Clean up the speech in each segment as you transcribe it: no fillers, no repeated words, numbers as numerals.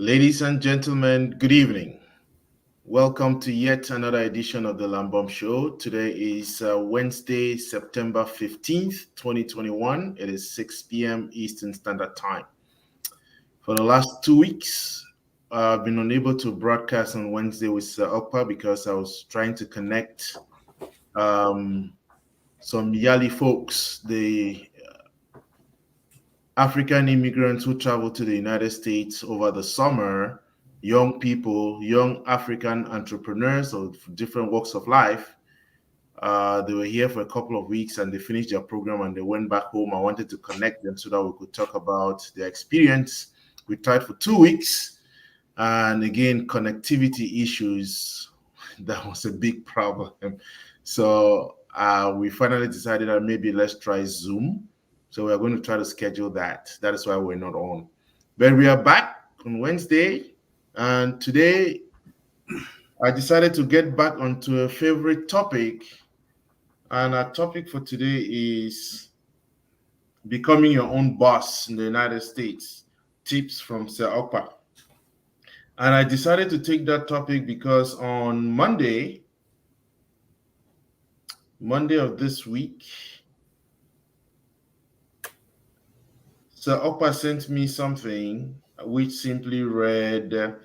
Ladies and gentlemen, good evening. Welcome to yet another edition of the Lamboms Show. Today is Wednesday, September 15th, 2021. It is 6 p.m. Eastern Standard Time. For the last 2 weeks, I've been unable to broadcast on Wednesday with Ed Okpa because I was trying to connect um, some Yali folks, the African immigrants who traveled to the United States over the summer, young people, young African entrepreneurs of different walks of life. They were here for a couple of weeks and they finished their program and they went back home. I wanted to connect them so that we could talk about their experience. We tried for 2 weeks, and again, connectivity issues. That was a big problem. So we finally decided that maybe let's try Zoom. So we're going to try to schedule that. That is why we're not on. But we are back on Wednesday. And today I decided to get back onto a favorite topic. And our topic for today is becoming your own boss in the United States. Tips from Ed Okpa. And I decided to take that topic because on Monday of this week, Ed Okpa sent me something which simply read, the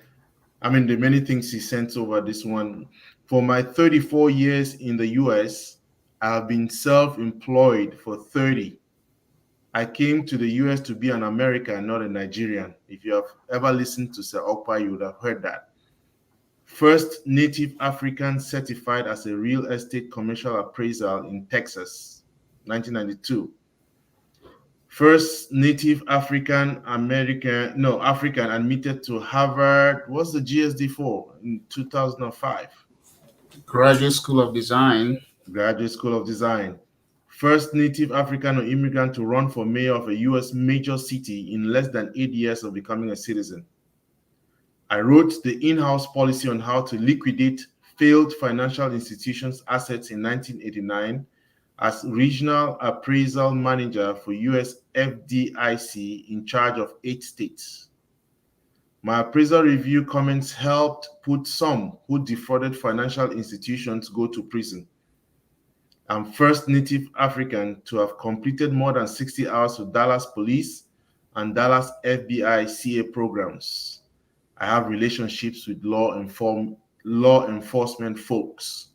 many things he sent over this one. For my 34 years in the US, I have been self-employed for 30. I came to the US to be an American, not a Nigerian. If you have ever listened to Ed Okpa, you would have heard that. First Native African certified as a real estate commercial appraisal in Texas, 1992. First Native African admitted to Harvard. What's the GSD for? In 2005. Graduate School of Design. Graduate School of Design. First Native African or immigrant to run for mayor of a U.S. major city in less than 8 years of becoming a citizen. I wrote the in-house policy on how to liquidate failed financial institutions' assets in 1989 as regional appraisal manager for US FDIC in charge of 8 states. My appraisal review comments helped put some who defrauded financial institutions go to prison. I'm first Native African to have completed more than 60 hours with Dallas Police and Dallas FBI CA programs. I have relationships with law enforcement folks,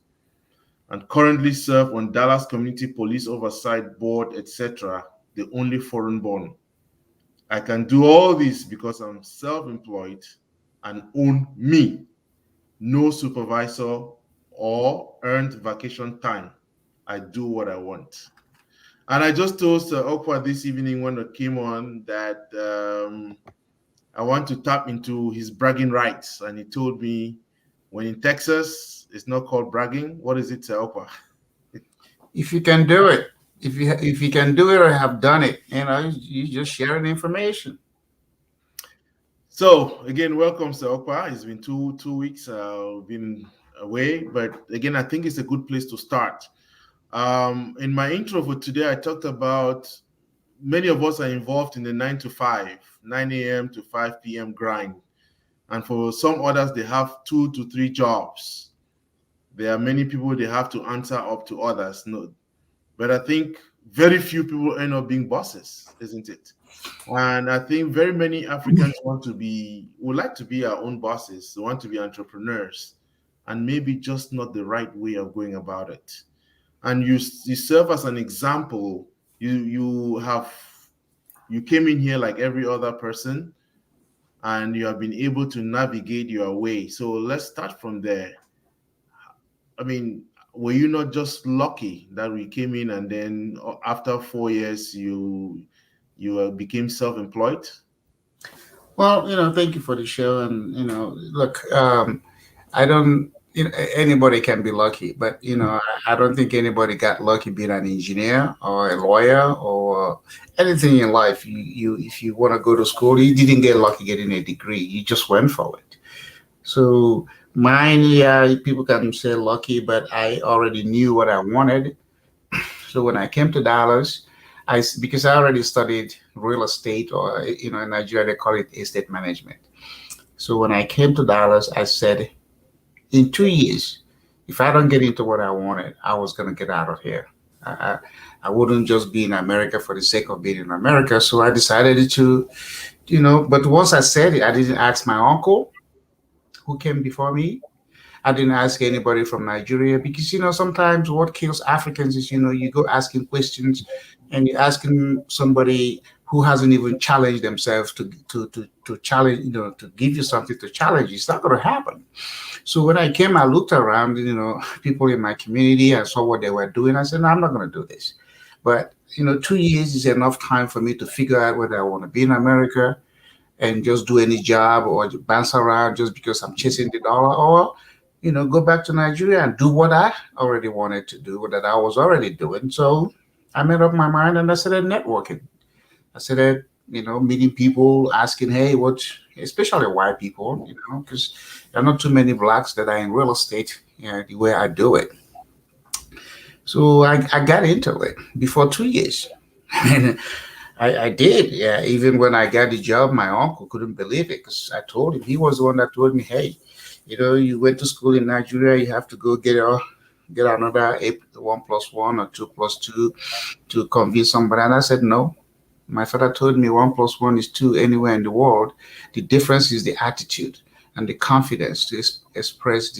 and currently serve on Dallas Community Police Oversight Board, etc., the only foreign-born. I can do all this because I'm self-employed and own me. No supervisor or earned vacation time. I do what I want. And I just told Ed Okpa this evening when it came on that I want to tap into his bragging rights. And he told me, when in Texas, it's not called bragging. What is it, Ed Okpa? If you can do it, if you can do it or have done it, you just sharing information. So again, welcome, Ed Okpa. It's been two weeks. We've been away, but again, I think it's a good place to start. In my intro for today, I talked about many of us are involved in the 9 to 5, 9 a.m. to 5 p.m. grind. And for some others, they have 2 to 3 jobs. There are many people they have to answer up to others. No, but I think very few people end up being bosses, isn't it? And I think very many Africans would like to be our own bosses. They want to be entrepreneurs, and maybe just not the right way of going about it. And you serve as an example. You came in here like every other person, and you have been able to navigate your way. So let's start from there. Were you not just lucky that we came in and then after 4 years you became self-employed? Well, thank you for the show. And, look, I don't, anybody can be lucky, but, I don't think anybody got lucky being an engineer or a lawyer or anything in life. If you want to go to school, you didn't get lucky getting a degree. You just went for it. So mine, yeah, people can say lucky, but I already knew what I wanted. So when I came to Dallas, because I already studied real estate, or in Nigeria they call it estate management. So when I came to Dallas, I said, in 2 years, if I don't get into what I wanted, I was going to get out of here. I, I, I wouldn't just be in America for the sake of being in America. So I decided to, but once I said it, I didn't ask my uncle who came before me. I didn't ask anybody from Nigeria because sometimes what kills Africans is you go asking questions and you're asking somebody who hasn't even challenged themselves to challenge to give you something to challenge. It's not going to happen. So when I came, I looked around, people in my community. I saw what they were doing. I said, no, I'm not going to do this. But 2 years is enough time for me to figure out whether I want to be in America and just do any job or bounce around just because I'm chasing the dollar, or go back to Nigeria and do what I already wanted to do, that I was already doing. So I made up my mind and I started networking. I started, meeting people, asking, hey, especially white people, because there are not too many blacks that are in real estate, the way I do it. So I got into it before 2 years. And I did. Yeah. Even when I got the job, my uncle couldn't believe it because I told him, he was the one that told me, hey, you went to school in Nigeria, you have to go get another 1+1 or 2+2 to convince somebody. And I said, no. My father told me 1+1 is 2 anywhere in the world. The difference is the attitude and the confidence to express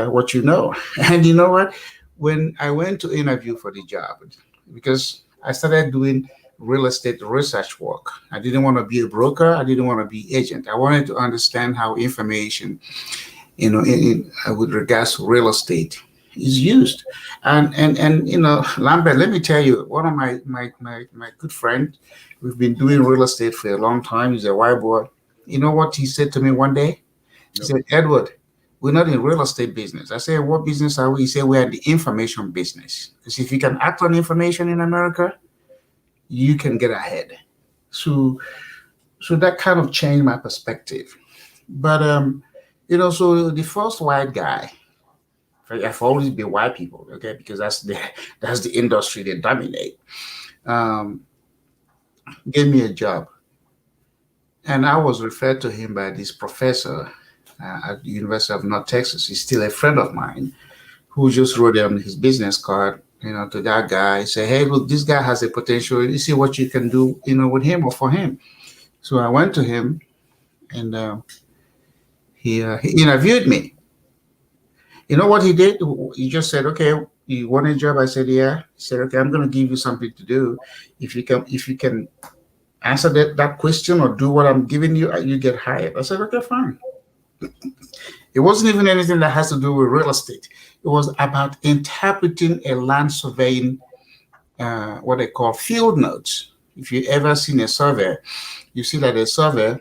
what you know. And you know what? When I went to interview for the job, because I started doing real estate research work. I didn't want to be a broker. I didn't want to be agent. I wanted to understand how information, with regards to real estate is used. And Lambert, let me tell you, one of my good friend, we've been doing real estate for a long time. He's a white boy. You know what he said to me one day? He Yep. said, Edward, we're not in real estate business. I said, what business are we? He said, we're in the information business. Because if you can act on information in America, you can get ahead. So that kind of changed my perspective. But so the first white guy, I've always been white people, okay, because that's the industry they dominate. Um, Gave me a job, and I was referred to him by this professor at the University of North Texas. He's still a friend of mine who just wrote on his business card, to that guy, say, hey, look, this guy has a potential. You see what you can do, with him or for him. So I went to him, and he interviewed me. You know what he did? He just said, "Okay, you want a job?" I said, "Yeah." He said, "Okay, I'm going to give you something to do. If you can answer that question or do what I'm giving you, you get hired." I said, "Okay, fine." It wasn't even anything that has to do with real estate. It was about interpreting a land surveying, what they call field notes. If you ever seen a survey, you see that a survey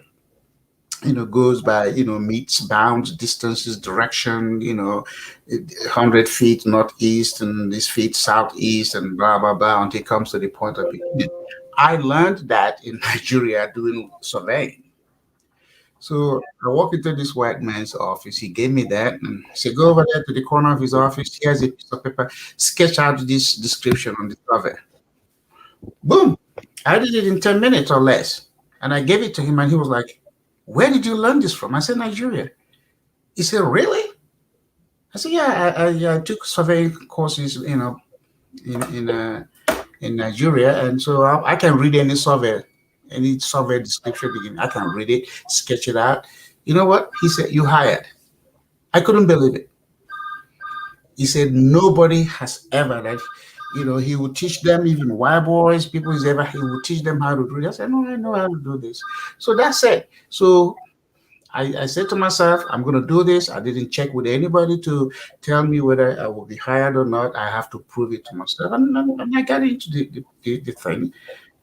goes by, meets bounds, distances, direction, 100 feet northeast and this feet southeast and blah, blah, blah, until it comes to the point of beginning. I learned that in Nigeria doing surveying. So I walked into this white man's office. He gave me that and said, go over there to the corner of his office. Here's a piece of paper. Sketch out this description on the survey. Boom. I did it in 10 minutes or less. And I gave it to him and he was like, where did you learn this from? I said, Nigeria. He said, really? I said, yeah, I took surveying courses, in Nigeria. And so I can read any survey description. I can read it, sketch it out. You know what? He said, you hired. I couldn't believe it. He said, nobody has ever that. He would teach them, even white boys, he would teach them how to do this. I said, no, I know how to do this. So that's it. So I said to myself, I'm going to do this. I didn't check with anybody to tell me whether I will be hired or not. I have to prove it to myself. And I got into the thing.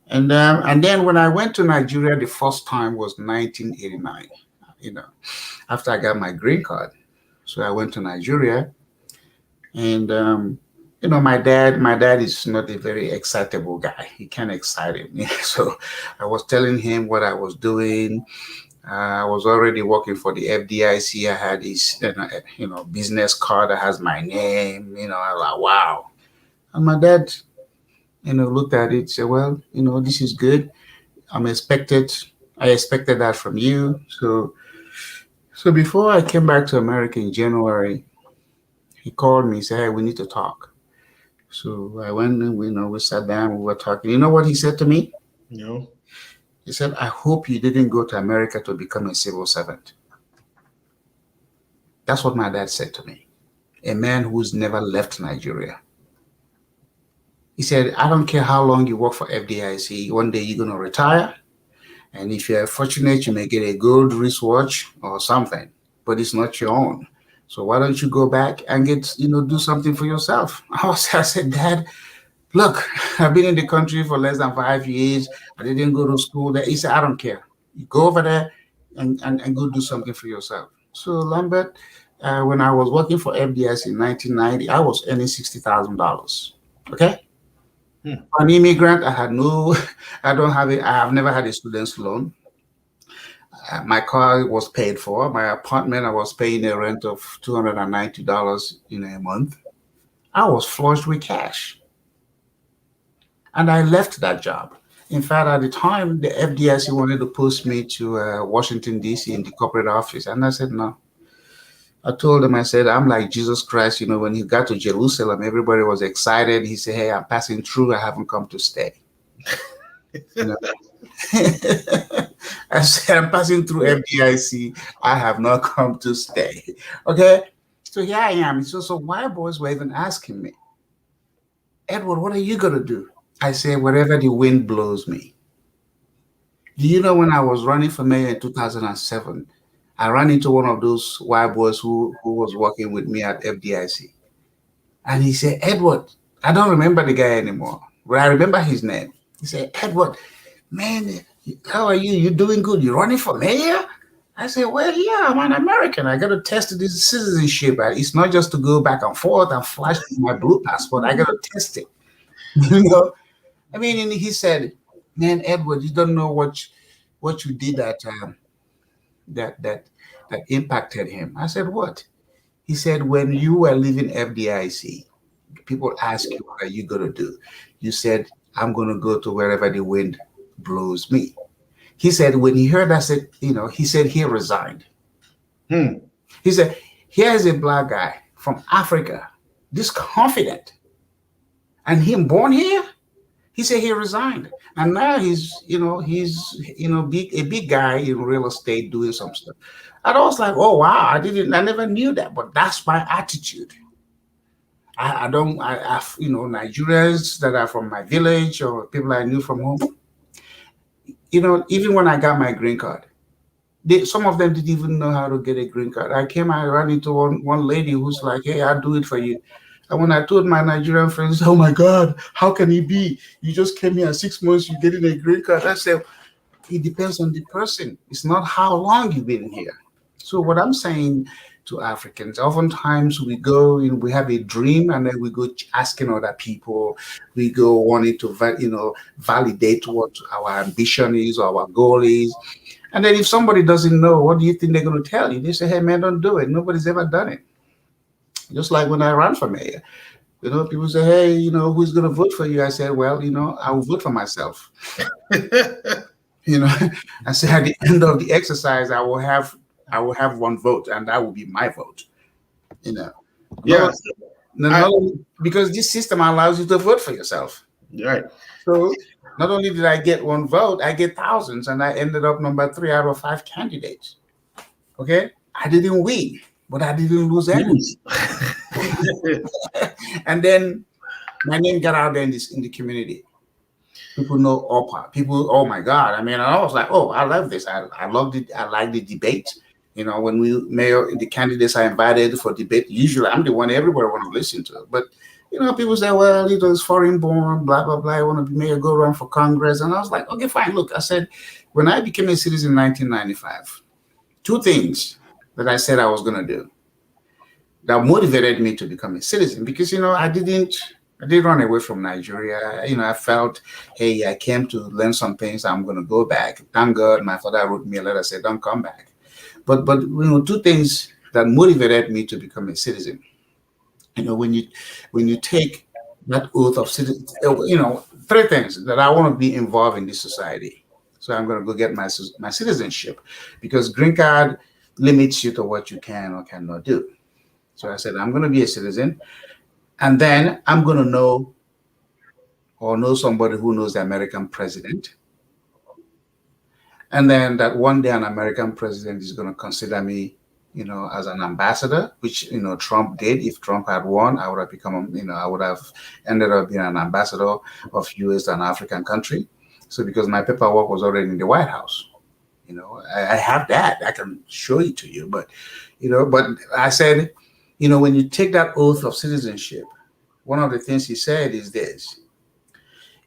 And then when I went to Nigeria, the first time was 1989, after I got my green card. So I went to Nigeria. And, my dad is not a very excitable guy. He can't excite me. So I was telling him what I was doing. I was already working for the FDIC. I had this, business card that has my name. I was like, wow. And my dad, looked at it, said, well, this is good. I'm expected. I expected that from you. So before I came back to America in January, he called me, said, "Hey, we need to talk." So I went and we sat down, we were talking. You know what he said to me? You know? He said, "I hope you didn't go to America to become a civil servant." That's what my dad said to me. A man who's never left Nigeria. He said, "I don't care how long you work for FDIC, one day you're gonna retire. And if you're fortunate, you may get a gold wristwatch or something, but it's not your own. So why don't you go back and do something for yourself?" I said, "Dad, look, I've been in the country for less than 5 years. I didn't go to school there." He said, "I don't care. You go over there and go do something for yourself." So Lambert, when I was working for FDS in 1990, I was earning $60,000. Okay. Hmm. For an immigrant, I had no, I don't have it. I have never had a student's loan. My car was paid for. My apartment, I was paying a rent of $290 in a month. I was flush with cash. And I left that job. In fact, at the time, the FDIC wanted to post me to Washington, D.C. in the corporate office. And I said, no. I told him, I said, I'm like Jesus Christ. When he got to Jerusalem, everybody was excited. He said, "Hey, I'm passing through. I haven't come to stay." You know? I said, "I'm passing through FDIC. I have not come to stay." Okay. So here I am. So why boys were even asking me, "Edward, what are you going to do?" I say, "Wherever the wind blows me." Do you know when I was running for mayor in 2007, I ran into one of those white boys who was working with me at FDIC. And he said, "Edward," I don't remember the guy anymore, but I remember his name. He said, "Edward, man, how are you? You doing good? You running for mayor?" I said, "Well, yeah, I'm an American. I got to test this citizenship. It's not just to go back and forth and flash my blue passport. I got to test it." you know, I mean, and he said, "Man, Edward, you don't know what you did that that that impacted him." I said, "What?" He said, "When you were leaving FDIC, people ask you, what are you gonna do? You said, I'm gonna go to wherever the wind blows me." He said, when he heard that, he said he resigned. Hmm. He said, here's a black guy from Africa, this confident, and him born here. He said he resigned, and now he's a big guy in real estate doing some stuff. And I was like, "Oh wow, I never knew that." But that's my attitude. I don't, Nigerians that are from my village or people I knew from home. Even when I got my green card, some of them didn't even know how to get a green card. I ran into one lady who's like, "Hey, I'll do it for you." And when I told my Nigerian friends, "Oh my God, how can it be? You just came here 6 months, you're getting a green card." I said, it depends on the person. It's not how long you've been here. So what I'm saying to Africans, oftentimes we go and we have a dream, and then we go asking other people, we go wanting to validate what our ambition is or our goal is. And then if somebody doesn't know, what do you think they're going to tell you? They say, "Hey man, don't do it. Nobody's ever done it." Just like when I ran for mayor, people say, "Hey, who's going to vote for you?" I said, "Well, I will vote for myself." You know, I said, at the end of the exercise, I will have one vote, and that will be my vote. You know, Yeah. not, not only, because this system allows you to vote for yourself. Right. So not only did I get one vote, I get thousands, and I ended up number 3 out of 5 candidates. Okay, I didn't win, but I didn't lose anything. And then my name got out there in the community. People know Okpa. People, oh my God! I mean, I was like, "Oh, I love this. I loved it. I like the debate." When the candidates are invited for debate, usually I'm the one everybody want to listen to. But people say, "Well, it's foreign born, blah blah blah. I want to be mayor, go run for Congress." And I was like, "Okay, fine." Look, I said, when I became a citizen in 1995, two things that I said I was going to do that motivated me to become a citizen, because I did run away from Nigeria. I felt, hey, I came to learn some things. I'm going to go back. Thank God, my father wrote me a letter, said, "Don't come back." But two things that motivated me to become a citizen. When you take that oath of citizen, three things that I want to be involved in this society. So I'm going to go get my citizenship, because green card limits you to what you can or cannot do. So I said, I'm going to be a citizen, and then I'm going to know somebody who knows the American president. And then that one day an American president is going to consider me, as an ambassador, which, Trump did. If Trump had won, I would have become, I would have ended up being an ambassador of US, an African country. So because my paperwork was already in the White House, I have that. I can show it to you. But, but I said, when you take that oath of citizenship, one of the things he said is this: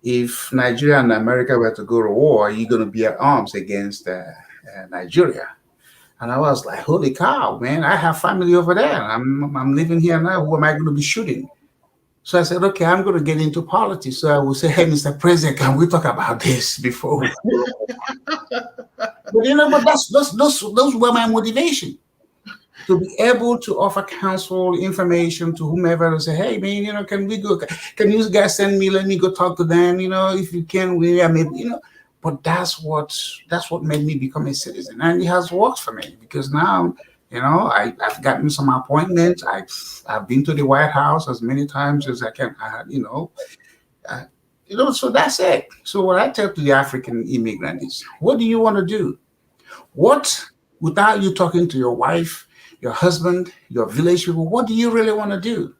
if Nigeria and America were to go to war, you're going to be at arms against Nigeria. And I was like, holy cow, man, I have family over there. I'm living here now. Who am I going to be shooting? So I said, okay, I'm going to get into politics. So I will say, hey, Mr. President, can we talk about this before we go? But those were my motivation. To be able to offer counsel, information to whomever, and say, hey, man, can we go? Can you guys send me? Let me go talk to them. If you can, But that's what made me become a citizen, and it has worked for me, because now, I've gotten some appointments. I've been to the White House as many times as I can. So that's it. So what I tell to the African immigrant is, what do you want to do? What, without you talking to your wife, your husband, your village people, what do you really want to do?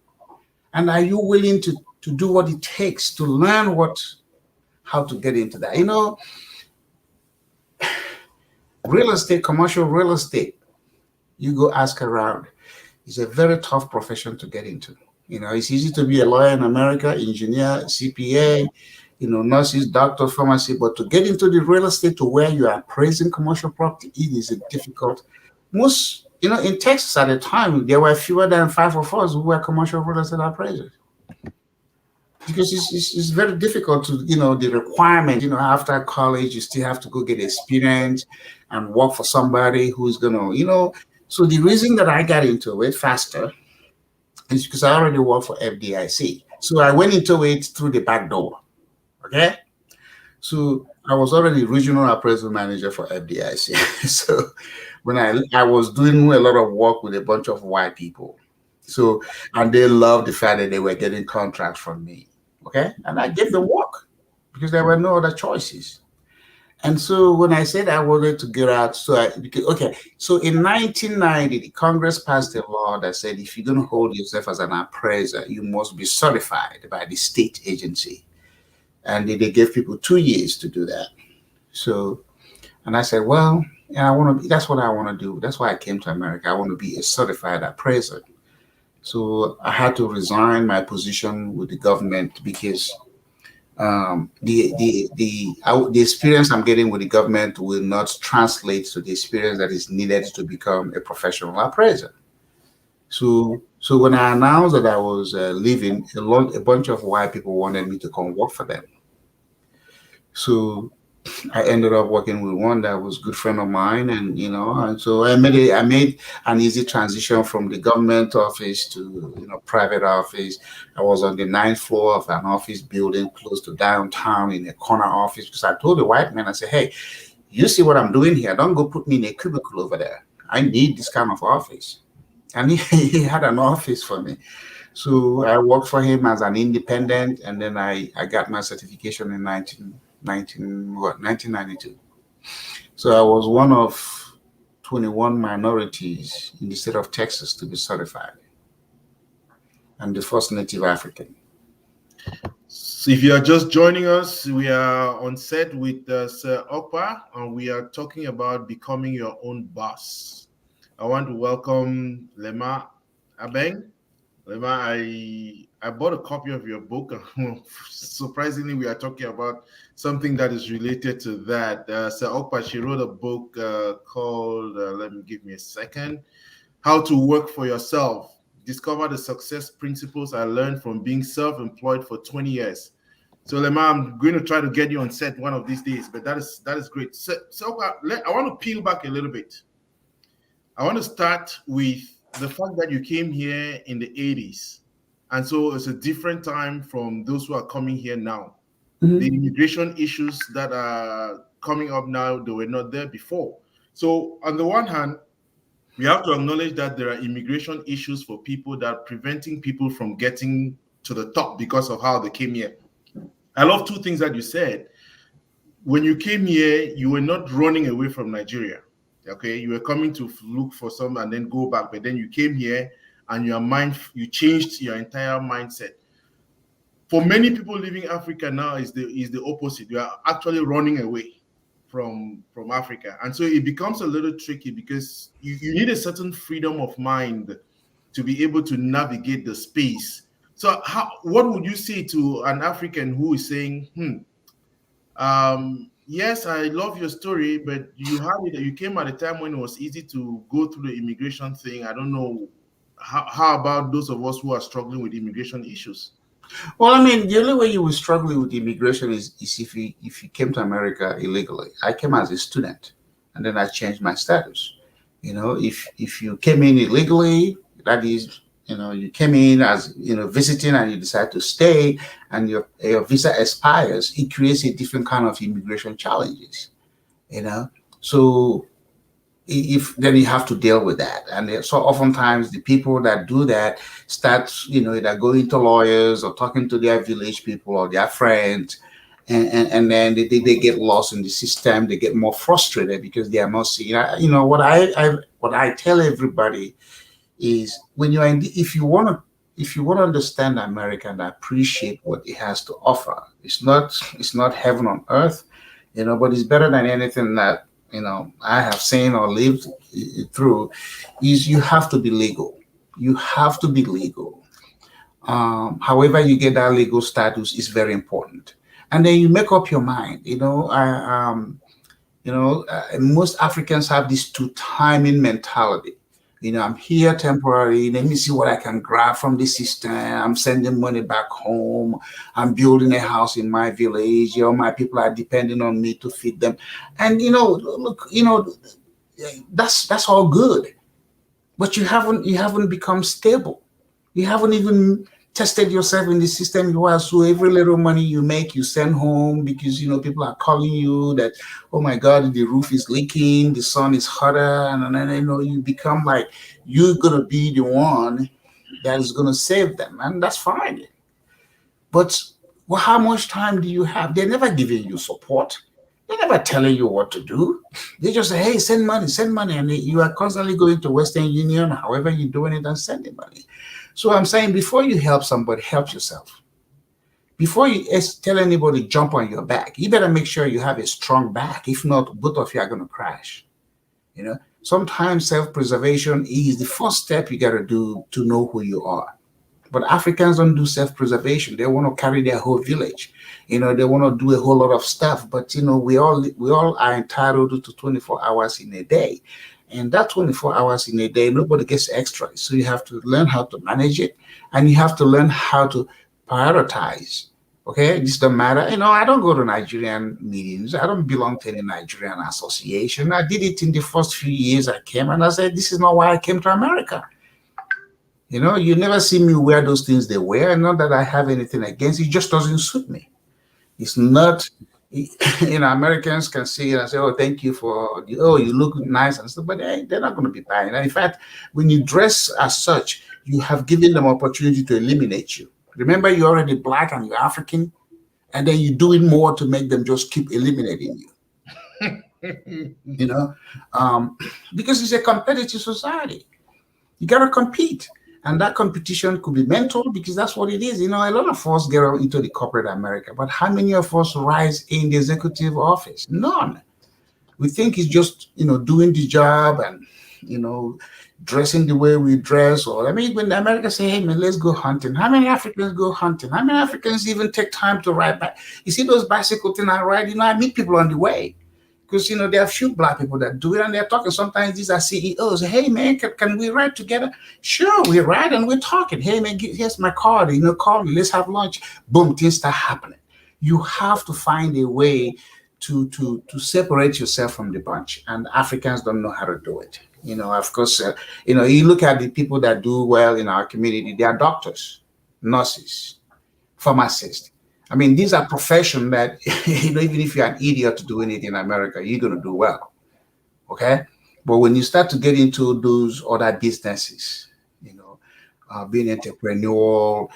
And are you willing to do what it takes to learn how to get into that? Real estate, commercial real estate, you go ask around. It's a very tough profession to get into. It's easy to be a lawyer in America, engineer, CPA, nurses, doctor, pharmacy, but to get into the real estate to where you are appraising commercial property, it is a difficult. Most, in Texas at the time, there were fewer than 5 of us who were commercial real estate appraisers. Because it's very difficult to, the requirement, after college, you still have to go get experience and work for somebody who's going to, So the reason that I got into it faster is because I already worked for FDIC. So I went into it through the back door. Okay. So I was already regional appraisal manager for FDIC. So when I was doing a lot of work with a bunch of white people. So, and they loved the fact that they were getting contracts from me. Okay. And I gave them work because there were no other choices. And so when I said I wanted to get out, so in 1990, the Congress passed a law that said if you're going to hold yourself as an appraiser, you must be certified by the state agency. And they gave people 2 years to do that. So, and I said, well, that's what I want to do. That's why I came to America. I want to be a certified appraiser. So I had to resign my position with the government because the experience I'm getting with the government will not translate to the experience that is needed to become a professional appraiser. So when I announced that I was leaving, a bunch of white people wanted me to come work for them. So I ended up working with one that was a good friend of mine, and so I made an easy transition from the government office to private office. I was on the 9th floor of an office building close to downtown in a corner office, because I told the white man, I said, hey, you see what I'm doing here? Don't go put me in a cubicle over there. I need this kind of office. And he had an office for me. So I worked for him as an independent, and then I got my certification in 1992. So I was one of 21 minorities in the state of Texas to be certified, and the first Native African. So if you are just joining us, we are on set with Sir Okpa, and we are talking about becoming your own boss. I want to welcome Lema Abeng. Lema, I bought a copy of your book. Surprisingly, we are talking about something that is related to that. Sir Okpa, she wrote a book called, give me a second, How to Work for Yourself. Discover the success principles I learned from being self-employed for 20 years. So Lema, I'm going to try to get you on set one of these days, but that is great. So I want to peel back a little bit. I want to start with the fact that you came here in the 80s. And so it's a different time from those who are coming here now. Mm-hmm. The immigration issues that are coming up now, they were not there before. So on the one hand, we have to acknowledge that there are immigration issues for people that are preventing people from getting to the top because of how they came here. I love two things that you said. When you came here, you were not running away from Nigeria. Okay, you were coming to look for some and then go back, but then you came here and you changed your entire mindset. For many people living Africa now is the opposite. You are actually running away from Africa, and so it becomes a little tricky because you need a certain freedom of mind to be able to navigate the space. So, what would you say to an African who is saying, yes, I love your story, but you came at a time when it was easy to go through the immigration thing. I don't know. How about those of us who are struggling with immigration issues? Well, I mean, the only way you will struggle with immigration is if you came to America illegally. I came as a student, and then I changed my status. If you came in illegally, that is, you came in as visiting, and you decide to stay, and your visa expires, it creates a different kind of immigration challenges. So if then you have to deal with that, and so oftentimes the people that do that start either going to lawyers or talking to their village people or their friends, and then they get lost in the system. They get more frustrated because they are not seeing. What I tell everybody is, when you're if you want to understand America and appreciate what it has to offer, it's not heaven on earth, but it's better than anything that I have seen or lived through. Is you have to be legal. You have to be legal. However you get that legal status is very important, and then you make up your mind. Most Africans have this two timing mentality. I'm here temporarily. Let me see what I can grab from the system. I'm sending money back home. I'm building a house in my village. My people are depending on me to feed them. And look, that's all good. But you haven't become stable. You haven't even tested yourself in the system you are. So every little money you make, you send home because people are calling you that, oh my God, the roof is leaking, the sun is hotter, and then you become like you're gonna be the one that is gonna save them, and that's fine. But how much time do you have? They're never giving you support. They're never telling you what to do. They just say, hey, send money. And you are constantly going to Western Union, however you're doing it, and sending money. So I'm saying, before you help somebody, help yourself. Before you tell anybody jump on your back, you better make sure you have a strong back. If not, both of you are going to crash. Sometimes self-preservation is the first step you got to do to know who you are. But Africans don't do self-preservation. They want to carry their whole village. They want to do a whole lot of stuff. But we all are entitled to 24 hours in a day. And that 24 hours in a day, nobody gets extra. So you have to learn how to manage it, and you have to learn how to prioritize. Okay, this doesn't matter. I don't go to Nigerian meetings. I don't belong to any Nigerian association. I did it in the first few years I came, and I said, this is not why I came to America. You never see me wear those things they wear. Not that I have anything against it, just doesn't suit me. It's not, Americans can see it and say, oh, thank you you look nice and stuff, but they're not going to be buying. And in fact, when you dress as such, you have given them opportunity to eliminate you. Remember, you're already Black and you're African, and then you're doing more to make them just keep eliminating you. Because it's a competitive society. You got to compete. And that competition could be mental, because that's what it is. A lot of us get into the corporate America, but how many of us rise in the executive office? None. We think it's just, doing the job and, dressing the way we dress. Or, when America say, hey, man, let's go hunting. How many Africans go hunting? How many Africans even take time to ride back? You see those bicycle things I ride? I meet people on the way. Because, there are a few Black people that do it, and they're talking. Sometimes these are CEOs. Hey, man, can we ride together? Sure, we ride and we're talking. Hey, man, here's my card. Call me. Let's have lunch. Boom, things start happening. You have to find a way to separate yourself from the bunch. And Africans don't know how to do it. Of course, you look at the people that do well in our community. They are doctors, nurses, pharmacists. I mean, these are professions that, even if you're an idiot doing it in America, you're going to do well. Okay. But when you start to get into those other businesses, being entrepreneurial,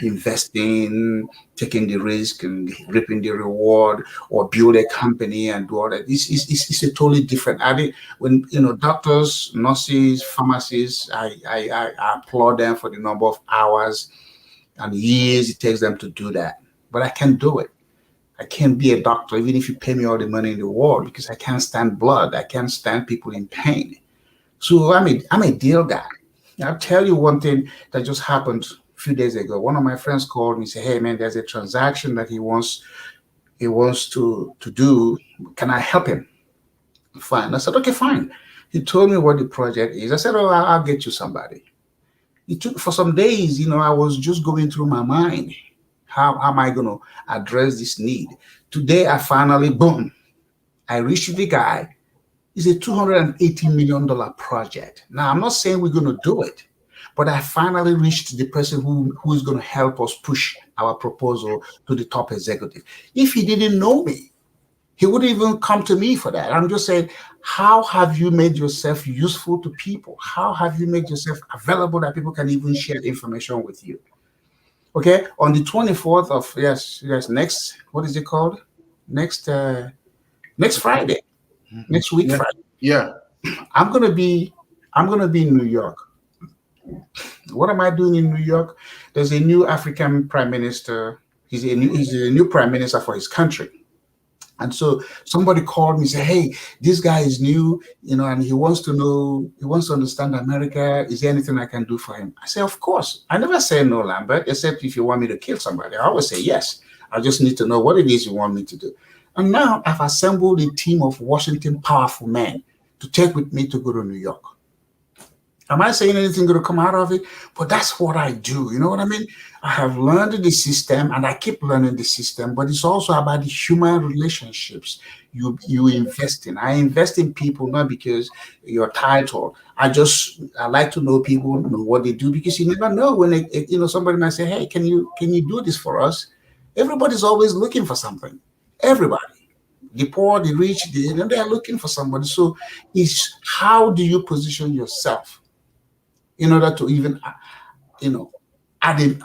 investing, taking the risk and reaping the reward, or build a company and do all that, it's a totally different. I mean, when, doctors, nurses, pharmacists, I applaud them for the number of hours and years it takes them to do that. But I can't do it. I can't be a doctor, even if you pay me all the money in the world, because I can't stand blood. I can't stand people in pain. So I'm a deal guy. I'll tell you one thing that just happened a few days ago. One of my friends called me and said, "Hey man, there's a transaction that he wants to do. Can I help him?" Fine. I said, "Okay, fine." He told me what the project is. I said, "Oh, I'll get you somebody." It took for some days, I was just going through my mind. How am I going to address this need? Today, I finally, boom, I reached the guy. It's a $280 million project. Now, I'm not saying we're going to do it, but I finally reached the person who is going to help us push our proposal to the top executive. If he didn't know me, he wouldn't even come to me for that. I'm just saying, how have you made yourself useful to people? How have you made yourself available that people can even share information with you? Okay, on the 24th of yes, next, what is it called? Next Friday, next week Yeah. Friday. Yeah. I'm gonna be in New York. What am I doing in New York? There's a new African prime minister. He's a new prime minister for his country. And so somebody called me and said, "Hey, this guy is new, and he wants to understand America. Is there anything I can do for him?" I said, "Of course." I never say no, Lambert, except if you want me to kill somebody. I always say yes. I just need to know what it is you want me to do. And now I've assembled a team of Washington powerful men to take with me to go to New York. Am I saying anything going to come out of it? But that's what I do. You know what I mean? I have learned the system and I keep learning the system, but it's also about the human relationships you invest in. I invest in people not because you're titled. I like to know people, know what they do, because you never know when somebody might say, "Hey, can you do this for us?" Everybody's always looking for something. Everybody. The poor, the rich, they're looking for somebody. So it's how do you position yourself in order to even you know add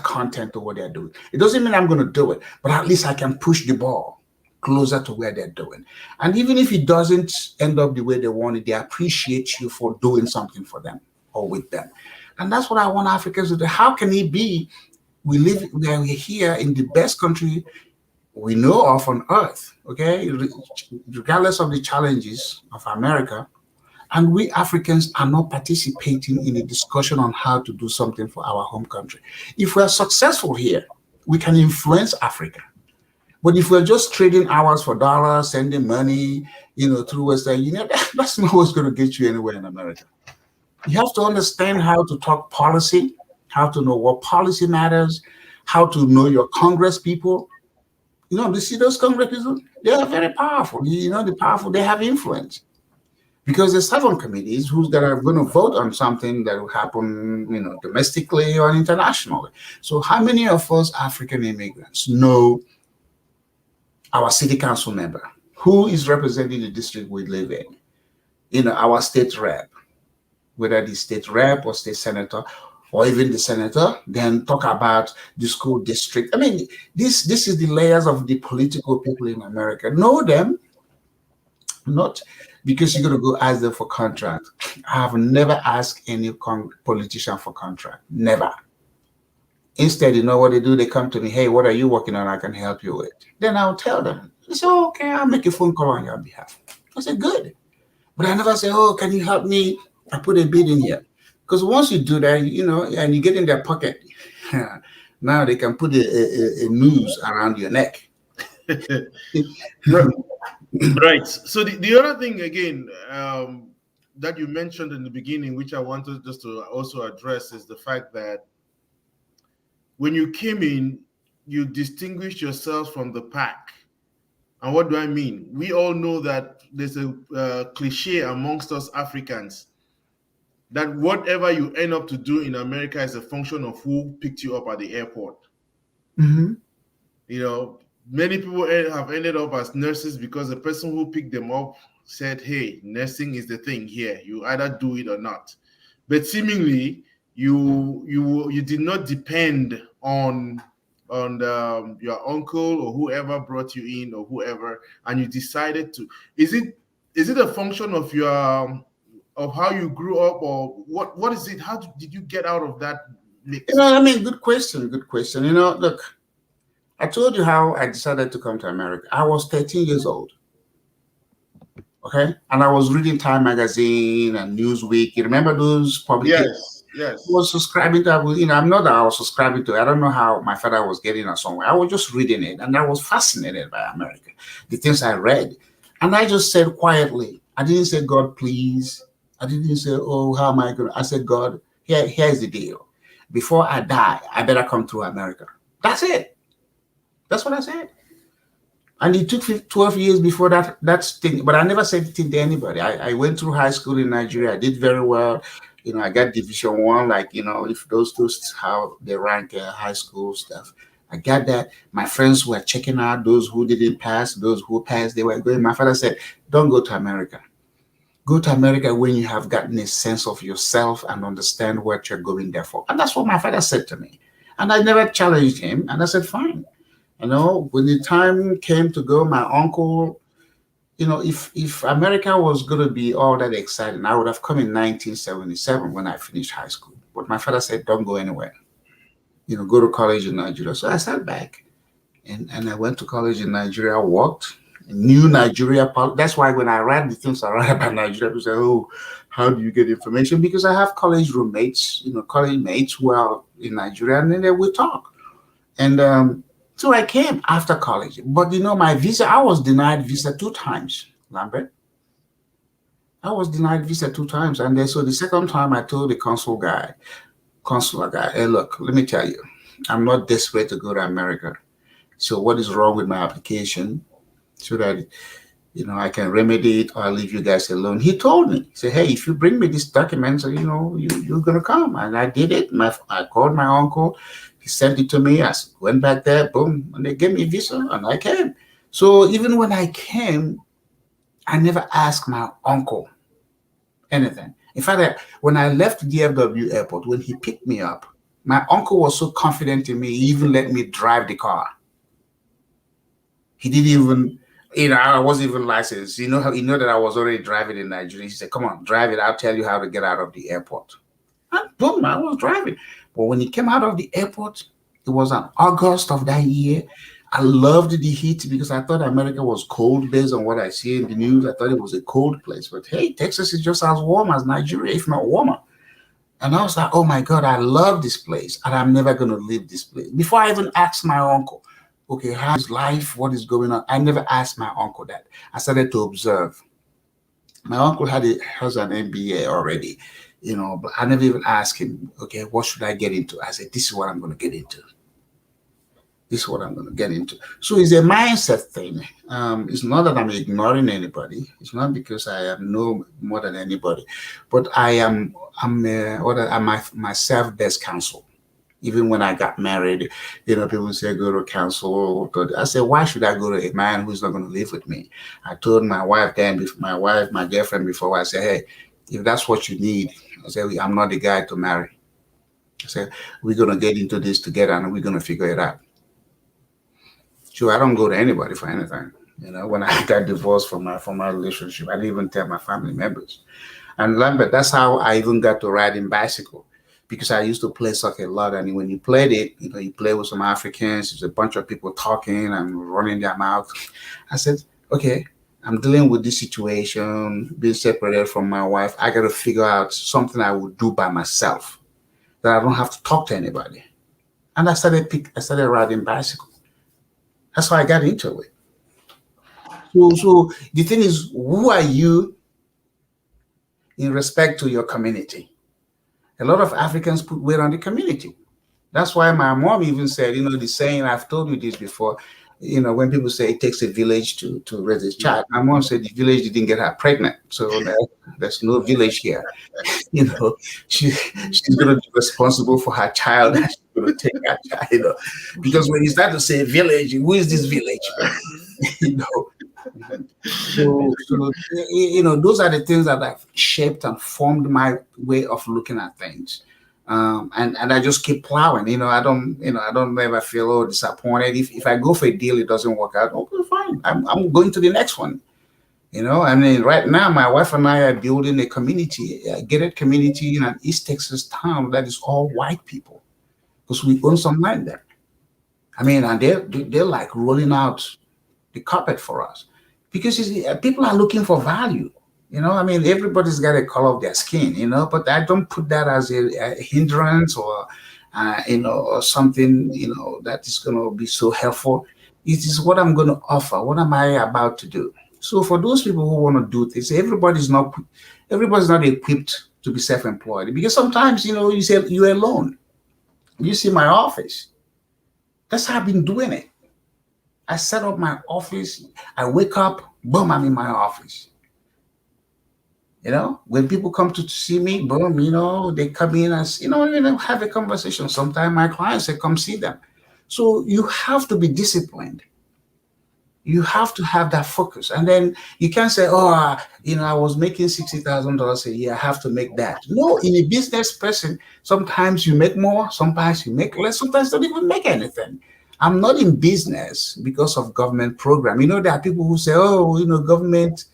content to what they're doing. It doesn't mean I'm going to do it, but at least I can push the ball closer to where they're doing. And even if it doesn't end up the way they want it, they appreciate you for doing something for them or with them. And that's what I want Africans to do. How can it be we're here in the best country we know of on earth, okay, regardless of the challenges of America, and we Africans are not participating in a discussion on how to do something for our home country. If we're successful here, we can influence Africa. But if we're just trading hours for dollars, sending money, through Western Union, that's not what's going to get you anywhere in America. You have to understand how to talk policy, how to know what policy matters, how to know your Congress people. You see those Congress people, they are very powerful. The powerful, they have influence. Because there's 7 committees who's going to vote on something that will happen, domestically or internationally. So how many of us African immigrants know our city council member who is representing the district we live in? Our state rep, whether the state rep or state senator or even the senator, then talk about the school district. I mean, this is the layers of the political people in America. Know them, not because you're going to go ask them for contract. I have never asked any politician for contract. Never. Instead, you know what they do? They come to me, "Hey, what are you working on? I can help you with." Then I'll tell them. They say, "Oh, okay, I'll make a phone call on your behalf." I said, "Good." But I never say, "Oh, can you help me? I put a bid in here." Because once you do that, and you get in their pocket, now they can put a noose around your neck. Right. So the other thing again that you mentioned in the beginning, which I wanted just to also address, is the fact that when you came in, you distinguished yourselves from the pack. And what do I mean? We all know that there's a cliche amongst us Africans that whatever you end up to do in America is a function of who picked you up at the airport. Mm-hmm. You know, many people have ended up as nurses because the person who picked them up said, "Hey, nursing is the thing here. You either do it or not." But seemingly, you did not depend on your uncle or whoever brought you in or whoever, and you decided to. Is it a function of your of how you grew up, or what is it? How did you get out of that You mix? know, I mean, good question. Good question. You know, look, I told you how I decided to come to America. I was 13 years old. Okay. And I was reading Time Magazine and Newsweek. You remember those publications? Yes, yes. Was subscribing to, I'm not that I was subscribing to. I don't know how my father was getting it somewhere. I was just reading it, and I was fascinated by America, the things I read, and I just said quietly. I didn't say, God, please. I didn't say, oh, how am I going? I said, God, here's the deal. Before I die, I better come to America. That's it. That's what I said. And it took 12 years before that thing, but I never said it to anybody. I went through high school in Nigeria. I did very well. You know, I got Division One, like, if those how they rank high school stuff. I got that. My friends were checking out those who didn't pass, those who passed, they were going. My father said, don't go to America. Go to America when you have gotten a sense of yourself and understand what you're going there for. And that's what my father said to me. And I never challenged him. And I said, fine. When the time came to go, my uncle, if America was going to be all that exciting, I would have come in 1977 when I finished high school. But my father said, don't go anywhere. Go to college in Nigeria. So I sat back and I went to college in Nigeria, worked, knew Nigeria. That's why when I read the things I read about Nigeria, people say, oh, how do you get information? Because I have college roommates, college mates who are in Nigeria, and then they will talk. And so I came after college. But my visa, I was denied visa 2 times, Lambert. I was denied visa 2 times. And then so the second time I told the consular guy, hey, look, let me tell you, I'm not desperate to go to America. So what is wrong with my application? So that I can remedy it or I'll leave you guys alone. He told me, he said, hey, if you bring me this document, so you're gonna come. And I did it. I called my uncle. He sent it to me. I went back there, boom, and they gave me a visa, and I came. So even when I came, I never asked my uncle anything. In fact, when I left DFW airport, when he picked me up, my uncle was so confident in me, he even let me drive the car. He didn't even, I wasn't even licensed. How that I was already driving in Nigeria. He said, come on, drive it. I'll tell you how to get out of the airport. And boom, I was driving. But when he came out of the airport, it was in August of that year. I loved the heat because I thought America was cold based on what I see in the news. I thought it was a cold place. But hey, Texas is just as warm as Nigeria, if not warmer. And I was like, oh my God, I love this place. And I'm never going to leave this place. Before I even asked my uncle, okay, how's life? What is going on? I never asked my uncle that. I started to observe. My uncle has an MBA already, but I never even asked him, okay, what should I get into? I said, this is what I'm going to get into. This is what I'm going to get into. So it's a mindset thing. It's not that I'm ignoring anybody. It's not because I am no more than anybody, but I'm my self-best counsel. Even when I got married, people say go to counsel. I said, why should I go to a man who's not going to live with me? I told my wife then, my girlfriend before, I said, hey, if that's what you need, I said, I'm not the guy to marry. I said, we're going to get into this together and we're going to figure it out. So I don't go to anybody for anything. When I got divorced from my relationship, I didn't even tell my family members. And Lambert, that's how I even got to riding bicycle. Because I used to play soccer a lot, and when you played it, you play with some Africans, there's a bunch of people talking and running their mouth. I said, okay, I'm dealing with this situation, being separated from my wife. I got to figure out something I would do by myself that I don't have to talk to anybody. And I started riding bicycle. That's how I got into it. So the thing is, who are you in respect to your community? A lot of Africans put weight on the community. That's why my mom even said, the saying, I've told you this before, When people say it takes a village to raise a child, my mom said the village didn't get her pregnant, so there's no village here. you know, she's gonna be responsible for her child. And she's gonna take her child, because when you start to say village, who is this village? you know, those are the things that have shaped and formed my way of looking at things. And I just keep plowing. I don't ever feel disappointed. If I go for a deal, it doesn't work out. Okay, fine. I'm going to the next one. I mean, right now, my wife and I are building a community, a gated community in an East Texas town that is all white people, because we own some land there. I mean, and they're like rolling out the carpet for us, because people are looking for value. I mean, everybody's got a color of their skin, but I don't put that as a hindrance or, or something, that is going to be so helpful. It is what I'm going to offer. What am I about to do? So for those people who want to do this, everybody's not equipped to be self-employed, because sometimes, you say you're alone. You see my office. That's how I've been doing it. I set up my office. I wake up, boom, I'm in my office. When people come to see me, boom, they come in as, have a conversation. Sometimes my clients say, come see them. So you have to be disciplined. You have to have that focus. And then you can't say, I was making $60,000 a year. I have to make that. No, in a business person, sometimes you make more, sometimes you make less, sometimes you don't even make anything. I'm not in business because of government program. There are people who say, government,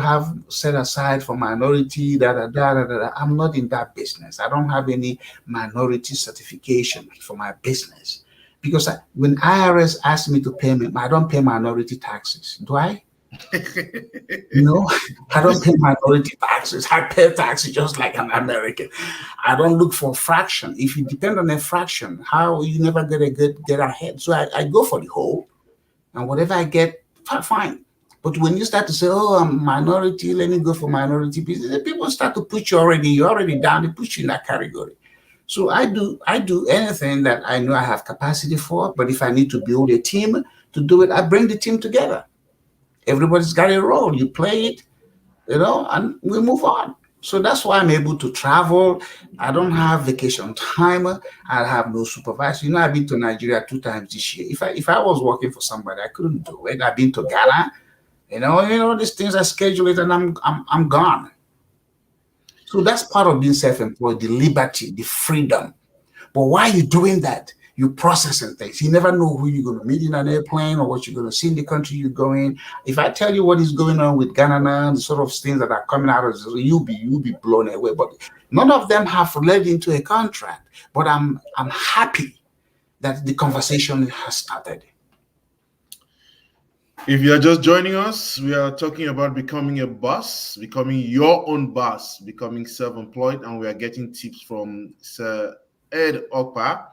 have set aside for minority, da, da, da, da, da. I'm not in that business. I don't have any minority certification for my business. Because when IRS asks me to pay, I don't pay minority taxes. Do I? I don't pay minority taxes. I pay taxes just like an American. I don't look for a fraction. If you depend on a fraction, how you never get ahead. So I go for the whole, and whatever I get, fine. But when you start to say, I'm minority, let me go for minority business, people start to put you're already down, they put you in that category. So I do anything that I know I have capacity for, but if I need to build a team to do it, I bring the team together. Everybody's got a role. You play it, and we move on. So that's why I'm able to travel. I don't have vacation time. I have no supervisor. I've been to Nigeria 2 times this year. If I was working for somebody, I couldn't do it. I've been to Ghana. These things are scheduled, and I'm gone. So that's part of being self-employed, the liberty, the freedom. But why are you doing that? You're processing things. You never know who you're going to meet in an airplane or what you're going to see in the country you're going. If I tell you what is going on with Ghana now, the sort of things that are coming out of this, you'll be blown away. But none of them have led into a contract. But I'm happy that the conversation has started. If you're just joining us, we are talking about becoming a boss, becoming your own boss, becoming self-employed, and we are getting tips from Sir Ed Okpa.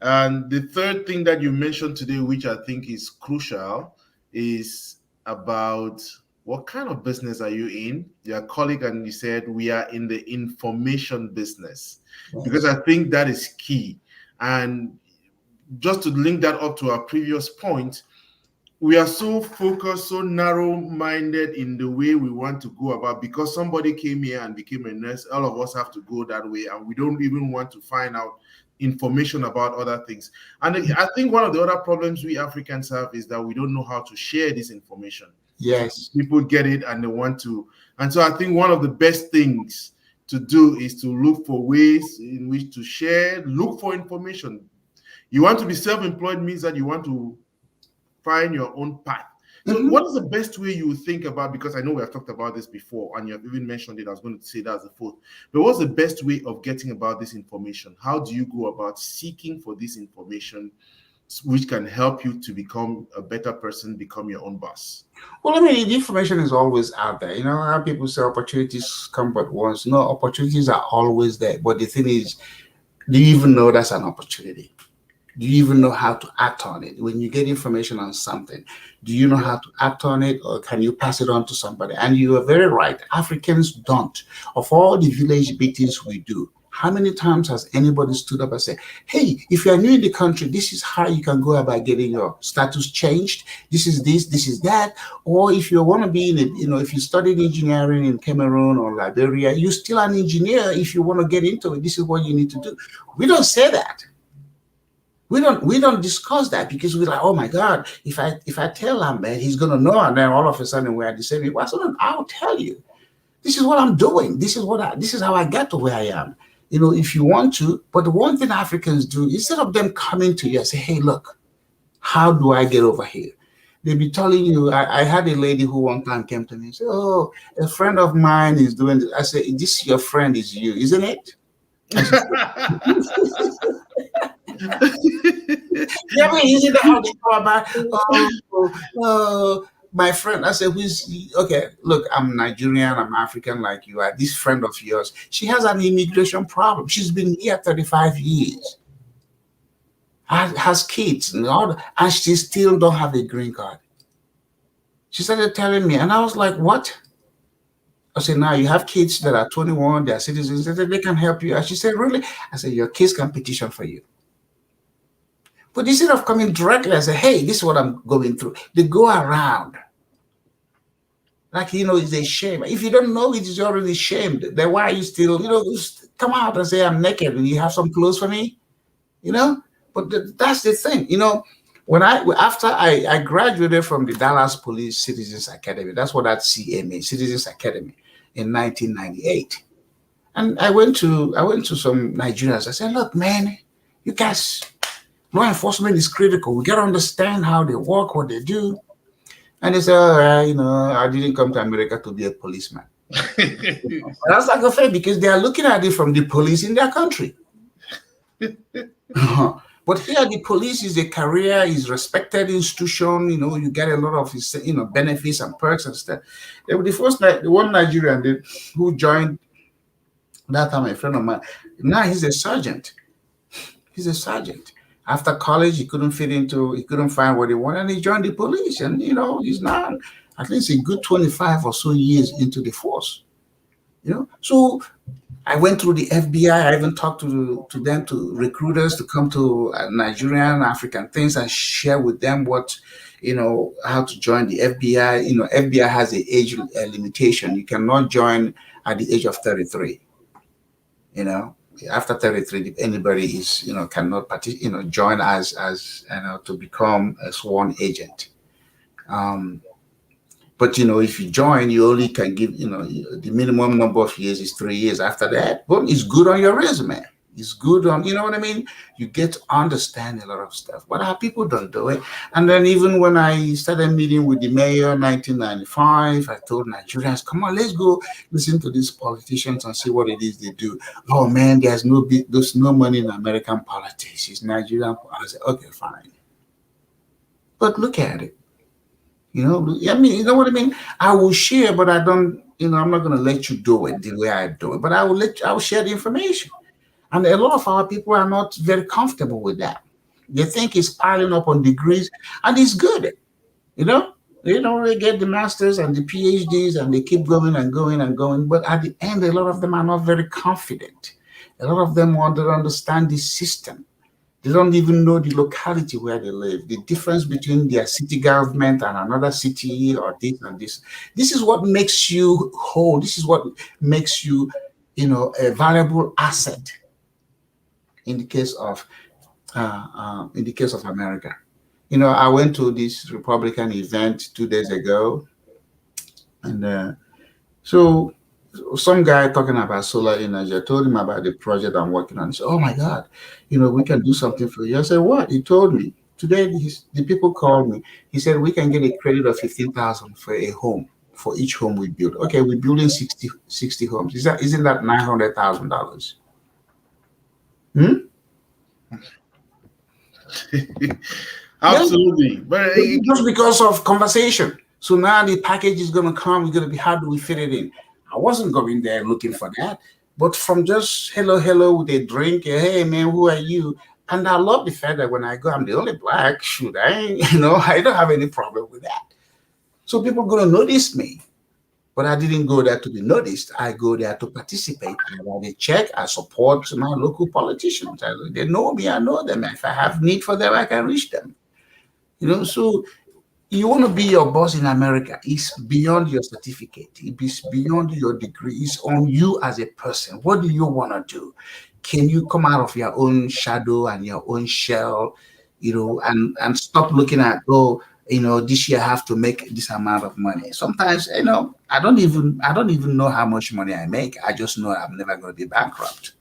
And the third thing that you mentioned today, which I think is crucial, is about what kind of business are you in? Your colleague and you said we are in the information business, because I think that is key. And just to link that up to our previous point, we are so focused, so narrow-minded in the way we want to go about, because somebody came here and became a nurse, all of us have to go that way, and we don't even want to find out information about other things. And I think one of the other problems we Africans have is that we don't know how to share this information. Yes. People get it and they want to. And so I think one of the best things to do is to look for ways in which to share, look for information. You want to be self-employed means that you want to find your own path. So what is the best way you think about, because I know we have talked about this before and you have even mentioned it, I was going to say that as a fourth, but what's the best way of getting about this information? How do you go about seeking for this information which can help you to become a better person, become your own boss? Well, I mean, the information is always out there. How people say opportunities come but once. No, opportunities are always there. But the thing is, do you even know that's an opportunity? Do you even know how to act on it? When you get information on something, do you know how to act on it, or can you pass it on to somebody? And you are very right. Africans don't. Of all the village meetings we do, How many times has anybody stood up and said, hey, if you are new in the country, this is how you can go about getting your status changed. This is this is that. Or if you want to be in it, if you studied engineering in Cameroon or Liberia, you're still an engineer. If you want to get into it, this is what you need to do. We don't say that. We don't discuss that because we're like, oh my God, if I tell Lambert, he's gonna know, and then all of a sudden we're at the same. Well, so I'll tell you. This is what I'm doing. This is how I got to where I am. If you want to, but the one thing Africans do, instead of them coming to you and say, hey, look, how do I get over here? They be telling you, I had a lady who one time came to me and said, oh, a friend of mine is doing this. I said, this your friend is you, isn't it? Yeah, but isn't that how they go about, my friend? I said, who's okay? Look, I'm Nigerian, I'm African like you are. This friend of yours, she has an immigration problem. She's been here 35 years, has kids, and she still don't have a green card. She started telling me, and I was like, what? I said, now you have kids that are 21, they are citizens, they can help you. And she said, really? I said, your kids can petition for you. But instead of coming directly and say, hey, this is what I'm going through, they go around. Like, it's a shame. If you don't know it is already shamed, then why are you still, come out and say, I'm naked and you have some clothes for me? But that's the thing. After I graduated from the Dallas Police Citizens Academy, that's what that CMA, Citizens Academy, in 1998. And I went to some Nigerians. I said, look, man, you guys, law enforcement is critical. We got to understand how they work, what they do. And they said, all right, I didn't come to America to be a policeman. That's like a fair, because they are looking at it from the police in their country. But here, the police is a career, is respected institution. You get a lot of benefits and perks and stuff. The one Nigerian who joined that time, a friend of mine. Now he's a sergeant. After college, he couldn't find what he wanted, and he joined the police. And he's now at least a good 25 or so years into the force. So I went through the FBI. I even talked to recruiters to come to Nigerian, African things and share with them what, how to join the FBI. FBI has an age limitation. You cannot join at the age of 33. After 33, anybody is, cannot join as to become a sworn agent. But if you join, you only can give, the minimum number of years is 3 years. After that, boom, it's good on your resume. It's good on, what I mean? You get to understand a lot of stuff. But our people don't do it. And then even when I started meeting with the mayor in 1995, I told Nigerians, come on, let's go listen to these politicians and see what it is they do. Oh man, there's no money in American politics. It's Nigerian. I said, okay, fine. But look at it. You know what I mean? I will share, but I don't, I'm not going to let you do it the way I do it. But I will share the information. And a lot of our people are not very comfortable with that. They think it's piling up on degrees, and it's good. They get the masters and the PhDs, and they keep going and going and going. But at the end, a lot of them are not very confident. A lot of them want to understand the system. They don't even know the locality where they live, the difference between their city government and another city, or this and this. This is what makes you whole. This is what makes you, a valuable asset in the case of America. I went to this Republican event 2 days ago, and so some guy talking about solar energy. I told him about the project I'm working on. He said, oh my God, we can do something for you. I said, what? He told me. Today, the people called me. He said, we can get a credit of $15,000 for a home, for each home we build. Okay, we're building 60 homes. Isn't that $900,000? Absolutely. But just because of conversation. So now the package is going to come. It's going to be, how do we fit it in? I wasn't going there looking for that. But from just hello with a drink, hey man, who are you? And I love the fact that when I go, I'm the only black. Shoot, I don't have any problem with that. So people are going to notice me. But I didn't go there to be noticed. I go there to participate. I write a check. I support my local politicians. They know me. I know them. If I have need for them, I can reach them. So you want to be your boss in America. It's beyond your certificate. It is beyond your degree. It's on you as a person. What do you want to do? Can you come out of your own shadow and your own shell, and stop looking at, oh, this year I have to make this amount of money. Sometimes, I don't even know how much money I make. I just know I'm never going to be bankrupt.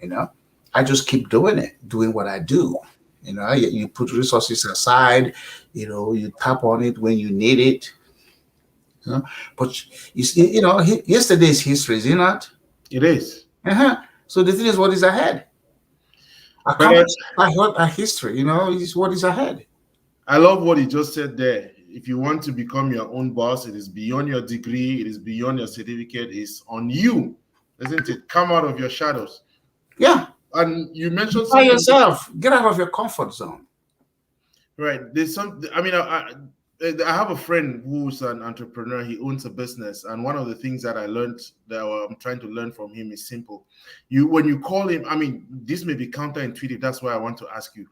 You know, I just keep doing it, doing what I do. You put resources aside, you tap on it when you need it. But yesterday is history, is it not? It is. So the thing is, what is ahead? But I heard a history, is what is ahead. I love what he just said there. If you want to become your own boss, it is beyond your degree, it is beyond your certificate, it's on you, isn't it? Come out of your shadows. Yeah. And you mentioned By something. yourself. Get out of your comfort zone. Right. There's some. I mean, I have a friend who's an entrepreneur. He owns a business, and one of the things that I learned that I'm trying to learn from him is simple. When you call him, I mean, this may be counterintuitive. That's why I want to ask you.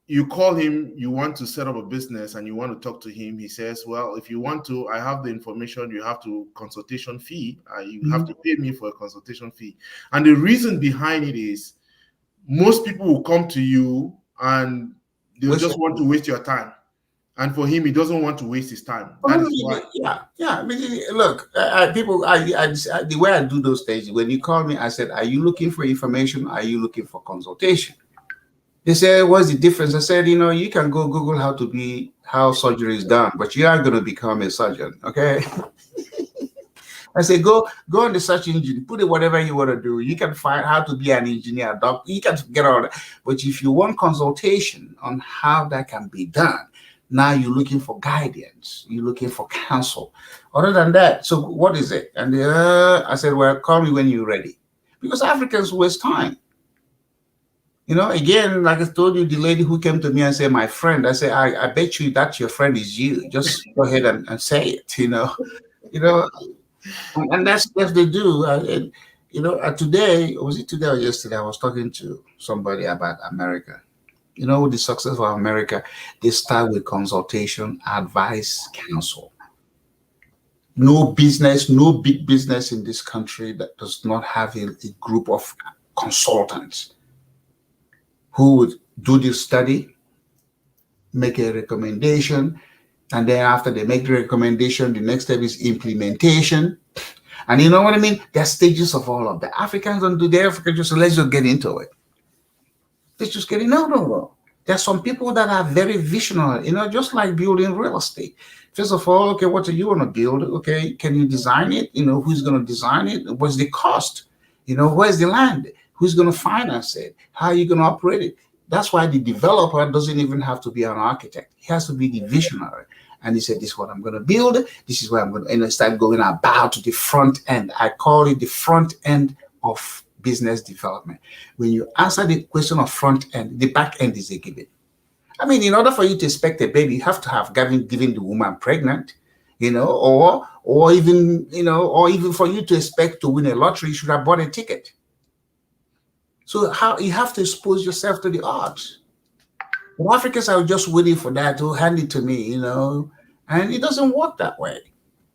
You call him, you want to set up a business, and you want to talk to him. He says, "Well, if you want to, I have the information. You have to consultation fee. You have to pay me for a consultation fee." And the reason behind it is, most people will come to you and they'll just want to waste your time. And for him, he doesn't want to waste his time. That is why. Yeah. I mean, look, the way I do those things, when you call me, I said, "Are you looking for information? Are you looking for consultation?" They say, "What's the difference?" I said, you can go Google how surgery is done, but you aren't going to become a surgeon, okay? I say, go on the search engine, put it whatever you want to do. You can find how to be an engineer, doctor. You can get all that. But if you want consultation on how that can be done, now you're looking for guidance. You're looking for counsel. Other than that, so what is it? And I said, "Well, call me when you're ready," because Africans waste time. Again, like I told you, the lady who came to me and said, "My friend," I said, I bet you that your friend is you. Just go ahead and say it, and that's what they do. Today, was it today or yesterday? I was talking to somebody about America. The success of America, they start with consultation, advice, counsel. No big business in this country that does not have a group of consultants who would do the study, make a recommendation, and then after they make the recommendation, the next step is implementation. And you know what I mean? There are stages of all of that. Africans don't do that. Africans just, let's just get into it. Let's just get in. No. There are some people that are very visionary, just like building real estate. First of all, okay, what do you want to build? Okay, can you design it? Who's going to design it? What's the cost? Where's the land? Who's going to finance it? How are you going to operate it? That's why the developer doesn't even have to be an architect. He has to be the visionary. And he said, "This is what I'm going to build. This is where I'm going to start going about the front end." I call it the front end of business development. When you answer the question of front end, the back end is a given. I mean, in order for you to expect a baby, you have to have given the woman pregnant, or even for you to expect to win a lottery, you should have bought a ticket. So how you have to expose yourself to the odds. But Africans are just waiting for that to hand it to me, and it doesn't work that way.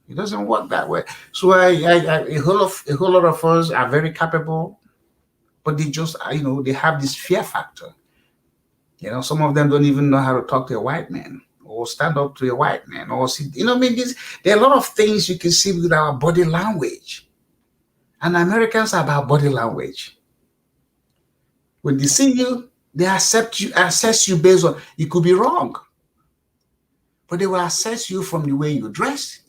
It doesn't work that way. So a whole lot of us are very capable, but they just they have this fear factor. Some of them don't even know how to talk to a white man or stand up to a white man or see. There are a lot of things you can see with our body language, and Americans are about body language. When they see you, they assess you based on, you could be wrong, but they will assess you from the way you dress,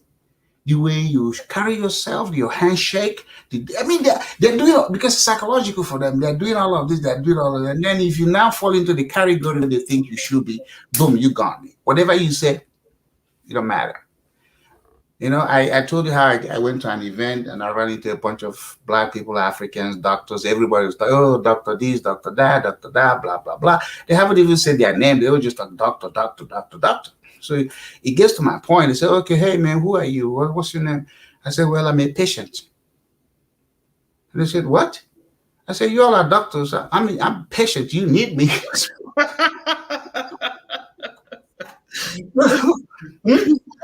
the way you carry yourself, your handshake. They're doing it because it's psychological for them. They're doing all of this, they're doing all of that. And then if you now fall into the category they think you should be, boom, you gone. Whatever you say, it don't matter. I told you how I went to an event and I ran into a bunch of Black people, Africans, doctors. Everybody was like, "Oh, doctor this, doctor that, blah, blah, blah." They haven't even said their name. They were just like, doctor. So it gets to my point. They say, okay, hey man, who are you? What's your name? I said, well, I'm a patient. And they said, what? I said, you all are doctors. I mean, I'm patient. You need me.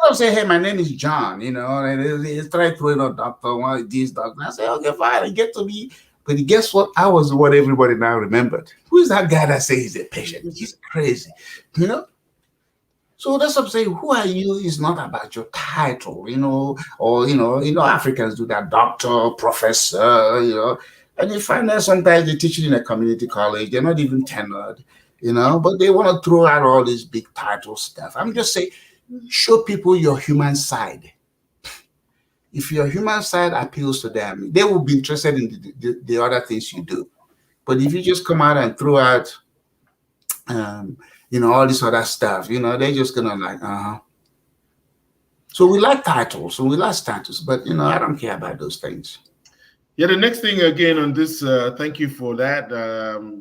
I'll say, hey, my name is John, and they try throwing out doctor, one of these doctors. I say, okay, fine, I get to be. But guess what? I was what everybody now remembered. Who is that guy that says he's a patient? He's crazy, you know? So that's what I'm saying. Who are you is not about your title, or Africans do that, doctor, professor, and you find that sometimes they're teaching in a community college, they're not even tenured, but they want to throw out all this big title stuff. I'm just saying, show people your human side. If your human side appeals to them, they will be interested in the other things you do. But if you just come out and throw out all this other stuff, they're just gonna like, So we like titles, but I don't care about those things. Yeah, the next thing again on this, thank you for that.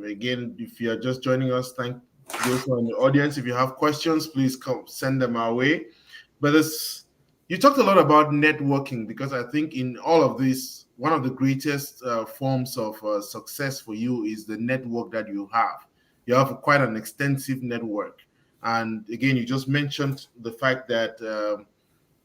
Again, if you're just joining us, thank those in the audience. If you have questions, please come send them our way. But you talked a lot about networking, because I think in all of this, one of the greatest forms of success for you is the network that you have. You have quite an extensive network. And again, you just mentioned the fact that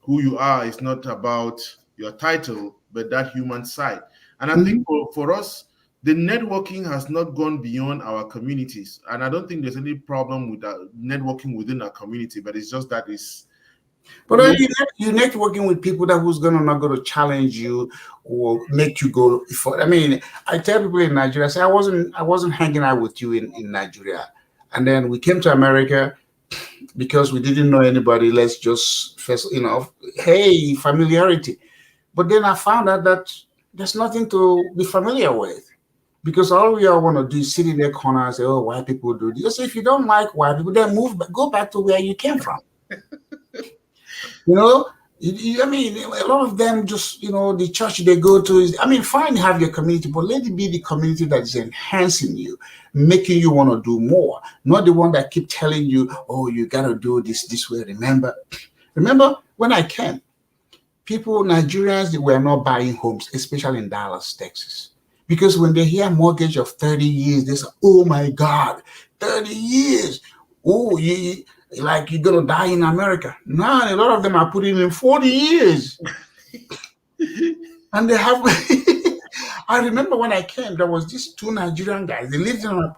who you are is not about your title, but that human side. And I think for us, the networking has not gone beyond our communities. And I don't think there's any problem with networking within our community, but it's just that it's. But you're networking with people that who's not going to challenge you or make you go for. I mean, I tell people in Nigeria, I say I wasn't hanging out with you in Nigeria, and then we came to America because we didn't know anybody. Let's just first, hey, familiarity. But then I found out that there's nothing to be familiar with, because all we all want to do is sit in their corner and say, oh, white people do this. So if you don't like white people, then go back to where you came from. I mean, a lot of them just, the church they go to is, I mean, fine, have your community, but let it be the community that is enhancing you, making you want to do more, not the one that keep telling you, oh, you got to do this way. Remember when I came, Nigerians, they were not buying homes, especially in Dallas, Texas. Because when they hear mortgage of 30 years, they say, oh my God, 30 years. Oh, like you're going to die in America. No, a lot of them are putting in 40 years. And they have, I remember when I came, there was these two Nigerian guys. They lived in an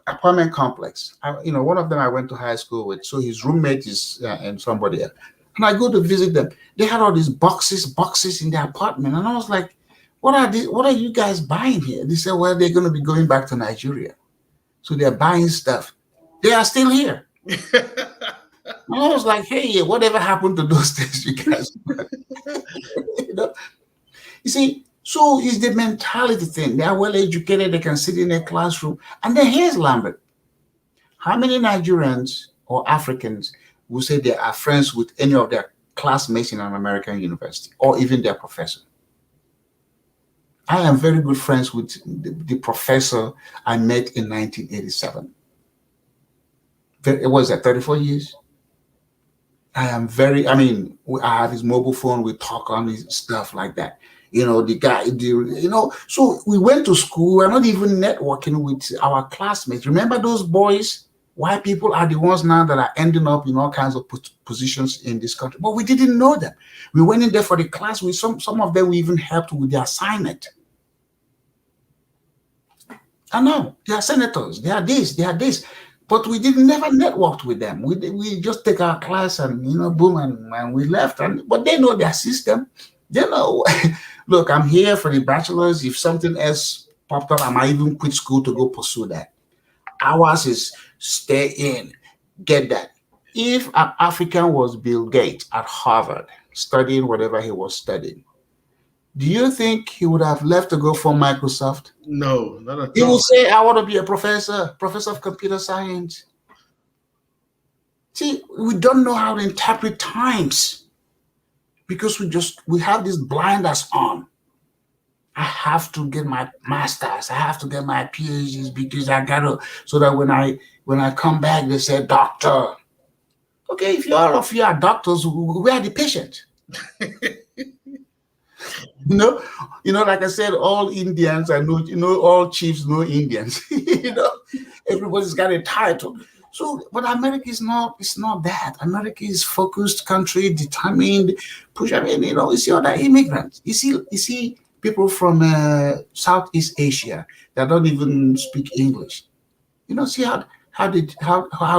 apartment complex. One of them I went to high school with. So his roommate is and somebody else. And I go to visit them. They had all these boxes in their apartment. And I was like, what are you guys buying here? They said, well, they're going to be going back to Nigeria. So they're buying stuff. They are still here. And I was like, hey, whatever happened to those things you guys? You see, so it's the mentality thing. They are well educated. They can sit in a classroom. And then here's Lambert. How many Nigerians or Africans will say they are friends with any of their classmates in an American university or even their professor? I am very good friends with the professor I met in 1987. It was at 34 years. I have his mobile phone. We talk on his stuff like that. The guy, so we went to school. We're not even networking with our classmates. Remember those boys? White people are the ones now that are ending up in all kinds of positions in this country. But we didn't know them. We went in there for the class. Some of them we even helped with the assignment. I know they are senators. They are this. But we never networked with them. We just take our class and boom, and we left. But they know their system. They know. Look, I'm here for the bachelor's. If something else popped up, I might even quit school to go pursue that. Ours is stay in, get that. If an African was Bill Gates at Harvard studying whatever he was studying, do you think he would have left to go for Microsoft? No, not at all. He would say, I want to be a professor of computer science. See, we don't know how to interpret times because we have this blinders on. I have to get my master's. I have to get my PhDs because I gotta, so that when I come back, they say, doctor. Okay, if you all of you are doctors, where are the patients? You know, like I said, all Indians are no, all chiefs, no Indians. Everybody's got a title. So, but America is not. It's not that. America is focused country, determined. Push. I mean, it's the other immigrants. You see, people from Southeast Asia that don't even speak English. See how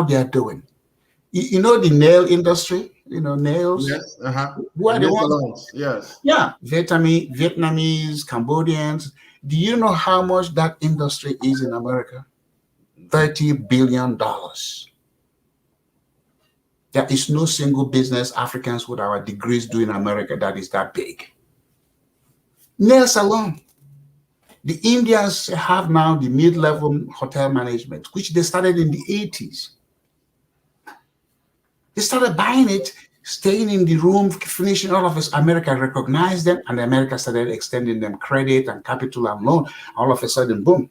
they are doing. You know the nail industry. Nails. Yes. Uh-huh. Who are the Nail ones? salons. Yes. Yeah, Vietnamese, Cambodians. Do you know how much that industry is in America? $30 billion. There is no single business Africans with our degrees do in America that is that big. Nail salon. The Indians have now the mid-level hotel management, which they started in the 80s. They started buying it, staying in the room, finishing all of us. America recognized them, and America started extending them credit and capital and loan. All of a sudden, boom,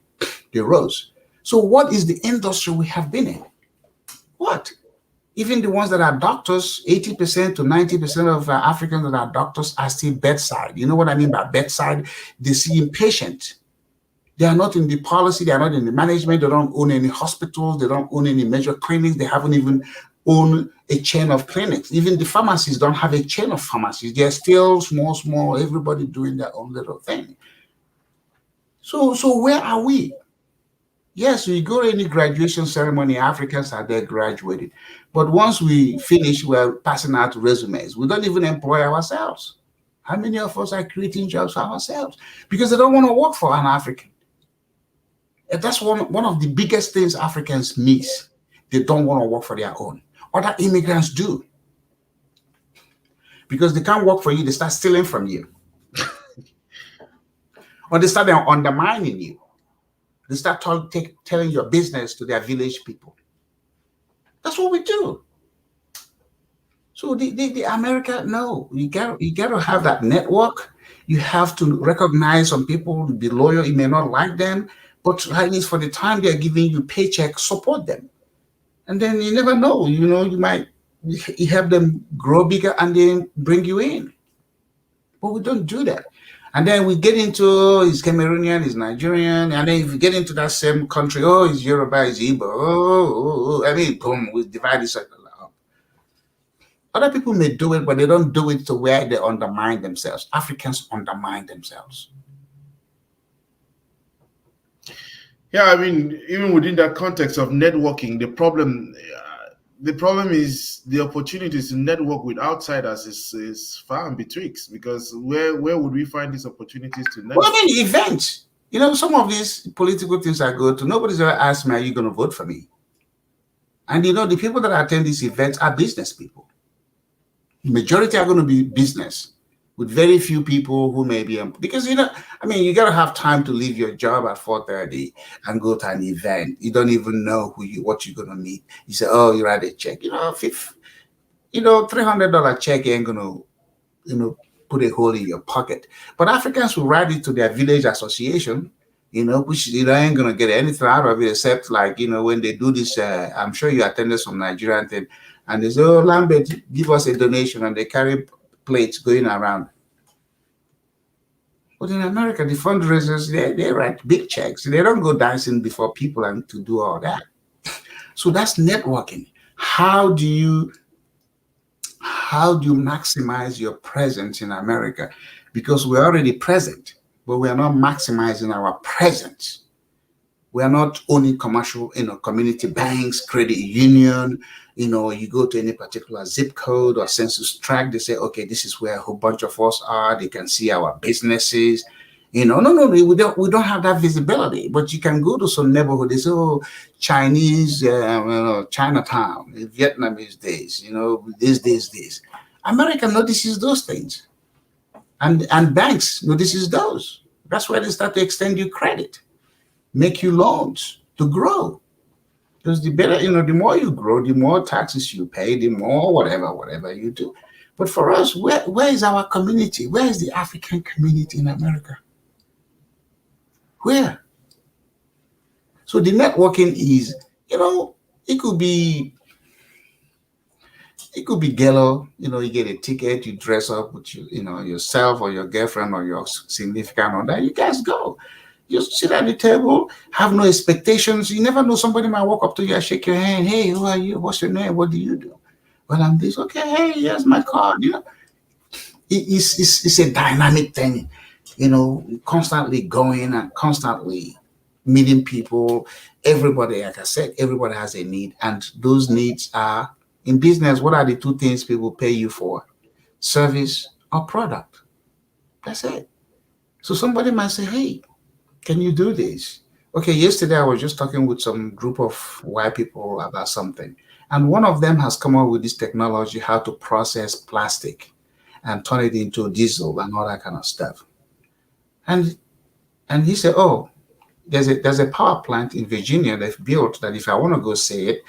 they rose. So what is the industry we have been in? What? Even the ones that are doctors, 80% to 90% of Africans that are doctors are still bedside. You know what I mean by bedside? They see patient. They are not in the policy. They are not in the management. They don't own any hospitals. They don't own any major clinics. They haven't even owned a chain of clinics. Even the pharmacies don't have a chain of pharmacies. They're still small, everybody doing their own little thing. So where are we? Yes, we go to any graduation ceremony, Africans are there graduating. But once we finish, we're passing out resumes. We don't even employ ourselves. How many of us are creating jobs for ourselves? Because they don't want to work for an African. And that's one of the biggest things Africans miss. They don't want to work for their own. Other immigrants do. Because they can't work for you, they start stealing from you. Or they start undermining you. They start telling your business to their village people. That's what we do. So the America, no, you got to have that network. You have to recognize some people, be loyal. You may not like them, but at least for the time they're giving you paycheck, support them. And then you never know, you might help them grow bigger and then bring you in. But we don't do that. And then we get into he's Cameroonian, he's Nigerian, and then if we get into that same country, he's Yoruba, he's Igbo, I mean, boom, we divide this up. Other people may do it, but they don't do it to where they undermine themselves. Africans undermine themselves. Yeah, I mean, even within that context of networking, the problem is the opportunities to network with outsiders is far and betwixt, because where would we find these opportunities to network? Well, I mean, events. Some of these political things I go to, nobody's ever asked me, are you going to vote for me? And the people that attend these events are business people. The majority are going to be business, with very few people who may be, because, you got to have time to leave your job at 4:30 and go to an event. You don't even know what you're going to meet. You say, you write a check. $300 check ain't going to, put a hole in your pocket. But Africans will write it to their village association, which ain't going to get anything out of it except when they do this, I'm sure you attended some Nigerian thing, and they say, Lambert, give us a donation, and they carry plates going around. But in America, the fundraisers, they write big checks. They don't go dancing before people and to do all that. So that's networking. How do you maximize your presence in America? Because we're already present, but we are not maximizing our presence. We are not owning commercial, community banks, credit union. You go to any particular zip code or census tract, they say, okay, this is where a whole bunch of us are. They can see our businesses. No, we don't have that visibility. But you can go to some neighborhood. They say, Chinese, Chinatown, Vietnamese days, this. America notices those things, and banks notices those. That's where they start to extend you credit, make you loans to grow. Because the better, the more you grow, the more taxes you pay, the more whatever you do. But for us, where is our community? Where is the African community in America? Where? So the networking is, it could be It could be ghetto, you get a ticket, you dress up with yourself or your girlfriend or your significant other. You guys go. You sit at the table, have no expectations. You never know, somebody might walk up to you and shake your hand. Hey, who are you? What's your name? What do you do? Well, I'm this. Okay, hey, here's my card. It's a dynamic thing, constantly going and constantly meeting people. Everybody, like I said, everybody has a need, and those needs are in business. What are the two things people pay you for? Service or product. That's it. So somebody might say, hey, can you do this? Okay, yesterday I was just talking with some group of white people about something, and one of them has come up with this technology how to process plastic and turn it into diesel and all that kind of stuff. And he said, oh, there's a power plant in Virginia they've built that if I want to go see it,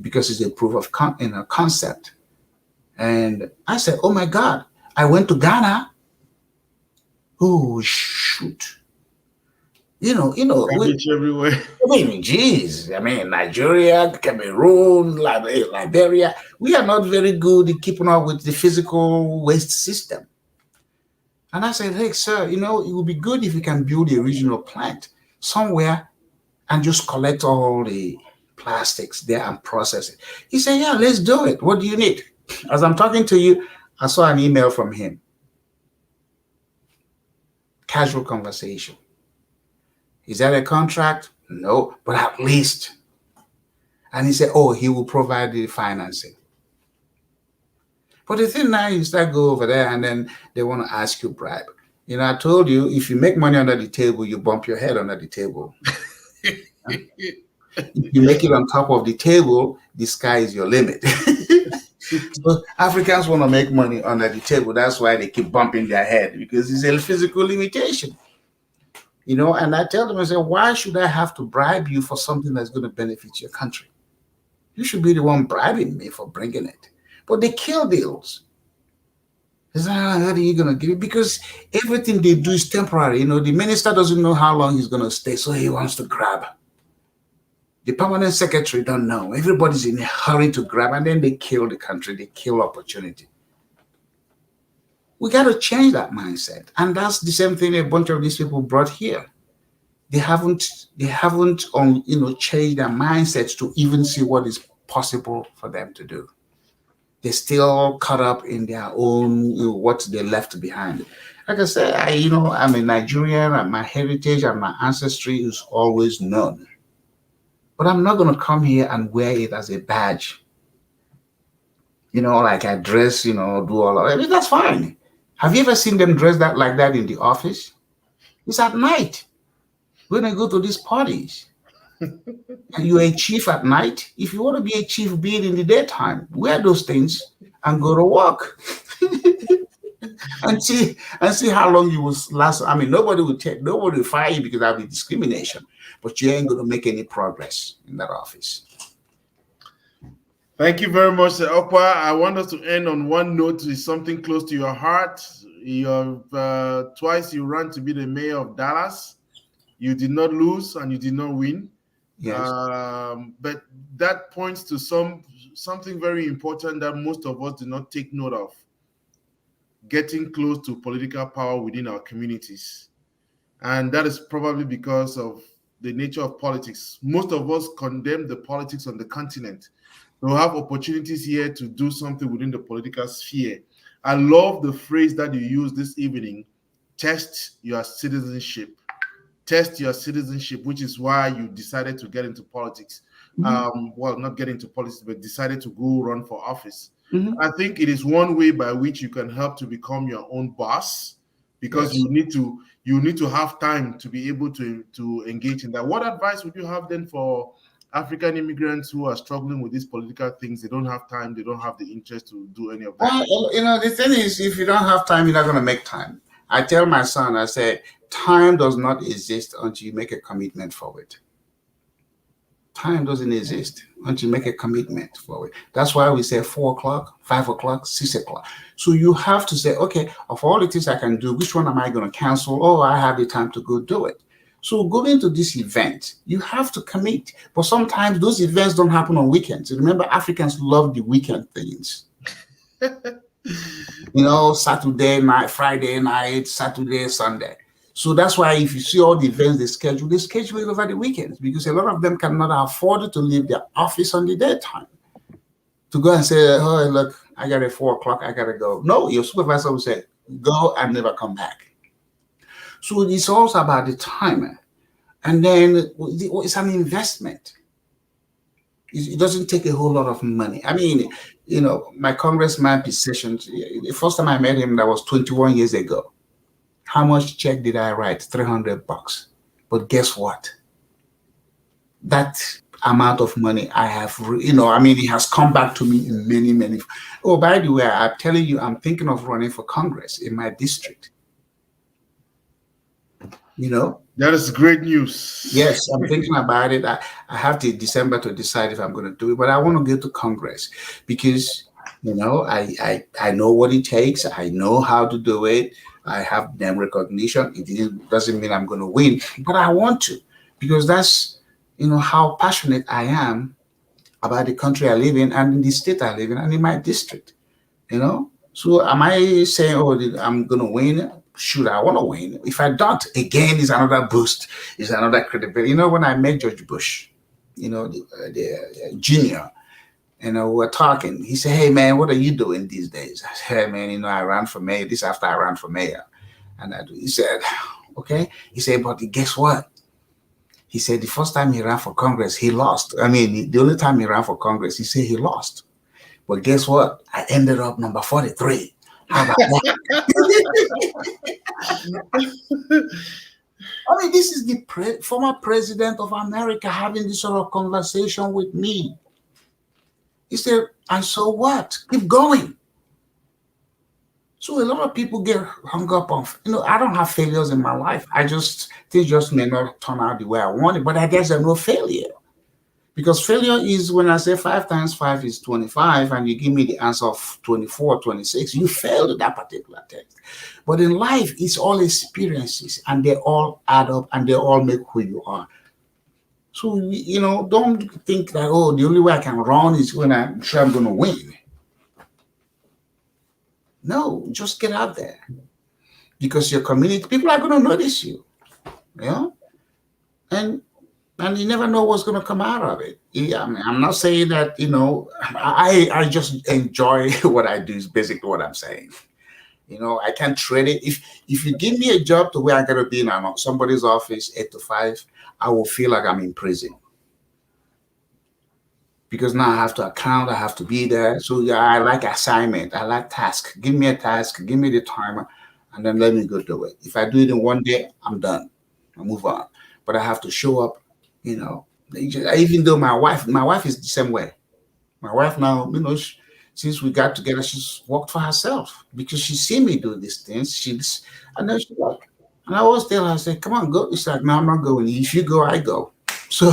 because it's a proof of concept. And I said, oh my God, I went to Ghana. Oh shoot. Garbage everywhere. I mean, geez, I mean, Nigeria, Cameroon, Liberia, we are not very good in keeping up with the physical waste system. And I said, hey, sir, it would be good if we can build a regional plant somewhere and just collect all the plastics there and process it. He said, yeah, let's do it. What do you need? As I'm talking to you, I saw an email from him. Casual conversation. Is that a contract? No, but at least. And he said, oh, he will provide the financing. But the thing now, you start go over there and then they want to ask you bribe. I told you, if you make money under the table, you bump your head under the table. If you make it on top of the table, the sky is your limit. So Africans want to make money under the table. That's why they keep bumping their head, because it's a physical limitation. And I tell them, I say, why should I have to bribe you for something that's going to benefit your country? You should be the one bribing me for bringing it. But they kill deals. It's like, how are you going to give it? Because everything they do is temporary. The minister doesn't know how long he's going to stay, so he wants to grab. The permanent secretary don't know. Everybody's in a hurry to grab, and then they kill the country. They kill opportunity. We got to change that mindset. And that's the same thing a bunch of these people brought here. They haven't changed their mindsets to even see what is possible for them to do. They're still caught up in their own, what they left behind. Like I said, I'm a Nigerian, and my heritage and my ancestry is always known. But I'm not going to come here and wear it as a badge. Like I dress, do all of it. That's fine. Have you ever seen them dress like that in the office? It's at night. When I go to these parties, and you're a chief at night, if you want to be a chief, be it in the daytime, wear those things and go to work. and see how long you will last. I mean, nobody will fire you because that'll be discrimination, but you ain't going to make any progress in that office. Thank you very much, Ed Okpa. I want us to end on one note with something close to your heart. Twice you ran to be the mayor of Dallas. You did not lose and you did not win. Yes. But that points to something very important that most of us do not take note of. Getting close to political power within our communities. And that is probably because of the nature of politics. Most of us condemn the politics on the continent. We'll have opportunities here to do something within the political sphere. I love the phrase that you used this evening, test your citizenship. Test your citizenship, which is why you decided to get into politics. Mm-hmm. Well, not get into politics, but decided to go run for office. Mm-hmm. I think it is one way by which you can help to become your own boss, because Yes. you need to have time to be able to engage in that. What advice would you have then for African immigrants who are struggling with these political things? They don't have time, they don't have the interest to do any of that. Well, the thing is, if you don't have time, you're not going to make time. I tell my son, I say, time does not exist until you make a commitment for it. Time doesn't exist until you make a commitment for it. That's why we say 4 o'clock, 5 o'clock, 6 o'clock. So you have to say, okay, of all the things I can do, which one am I going to cancel? Oh, I have the time to go do it. So going to this event, you have to commit. But sometimes those events don't happen on weekends. Remember, Africans love the weekend things. Saturday night, Friday night, Saturday, Sunday. So that's why if you see all the events they schedule it over the weekends because a lot of them cannot afford to leave their office on the daytime to go and say, oh, look, I got it 4 o'clock, I gotta go. No, your supervisor will say, go and never come back. So it's also about the time. And then it's an investment. It doesn't take a whole lot of money. I mean, my congressman position, the first time I met him, that was 21 years ago. How much check did I write? $300. But guess what? That amount of money I have, it has come back to me in many, many. Oh, by the way, I'm telling you, I'm thinking of running for Congress in my district. That is great news. Yes, I'm thinking about it. I have till December to decide if I'm going to do it, but I want to go to Congress because, I know what it takes. I know how to do it. I have name recognition. It doesn't mean I'm going to win, but I want to because that's, how passionate I am about the country I live in and in the state I live in and in my district, So am I saying, oh, I'm going to win? Should I want to win? If I don't, again, is another boost, is another credibility. When I met George Bush, the junior, we were talking. He said, hey, man, what are you doing these days? I said, hey, man, I ran for mayor. This after I ran for mayor. And he said, okay. He said, but guess what? He said the first time he ran for Congress, he lost. I mean, the only time he ran for Congress, he said he lost. But guess what? I ended up number 43. How about that? I mean, this is the former president of America having this sort of conversation with me. He said, and so what? Keep going. So a lot of people get hung up on, I don't have failures in my life. Things just may not turn out the way I want it, but I guess there's no failure. Because failure is when I say 5 times 5 is 25 and you give me the answer of 24, 26, you failed that particular test. But in life, it's all experiences and they all add up and they all make who you are. So, don't think that, oh, the only way I can run is when I'm sure I'm going to win. No, just get out there. Because your community, people are going to notice you. And you never know what's going to come out of it. Yeah, I mean, I'm not saying that, I just enjoy what I do is basically what I'm saying. I can't trade it. If you give me a job to where I got to be in somebody's office 8 to 5, I will feel like I'm in prison. Because now I have to account, I have to be there. So yeah, I like assignment, I like task. Give me a task, give me the timer, and then let me go do it. If I do it in one day, I'm done. I move on. But I have to show up, even though my wife is the same way. My wife now, since we got together, she's worked for herself because she see me do these things. And then she like, and I always tell her, I say, come on, go. She's like, no, I'm not going. If you go, I go. So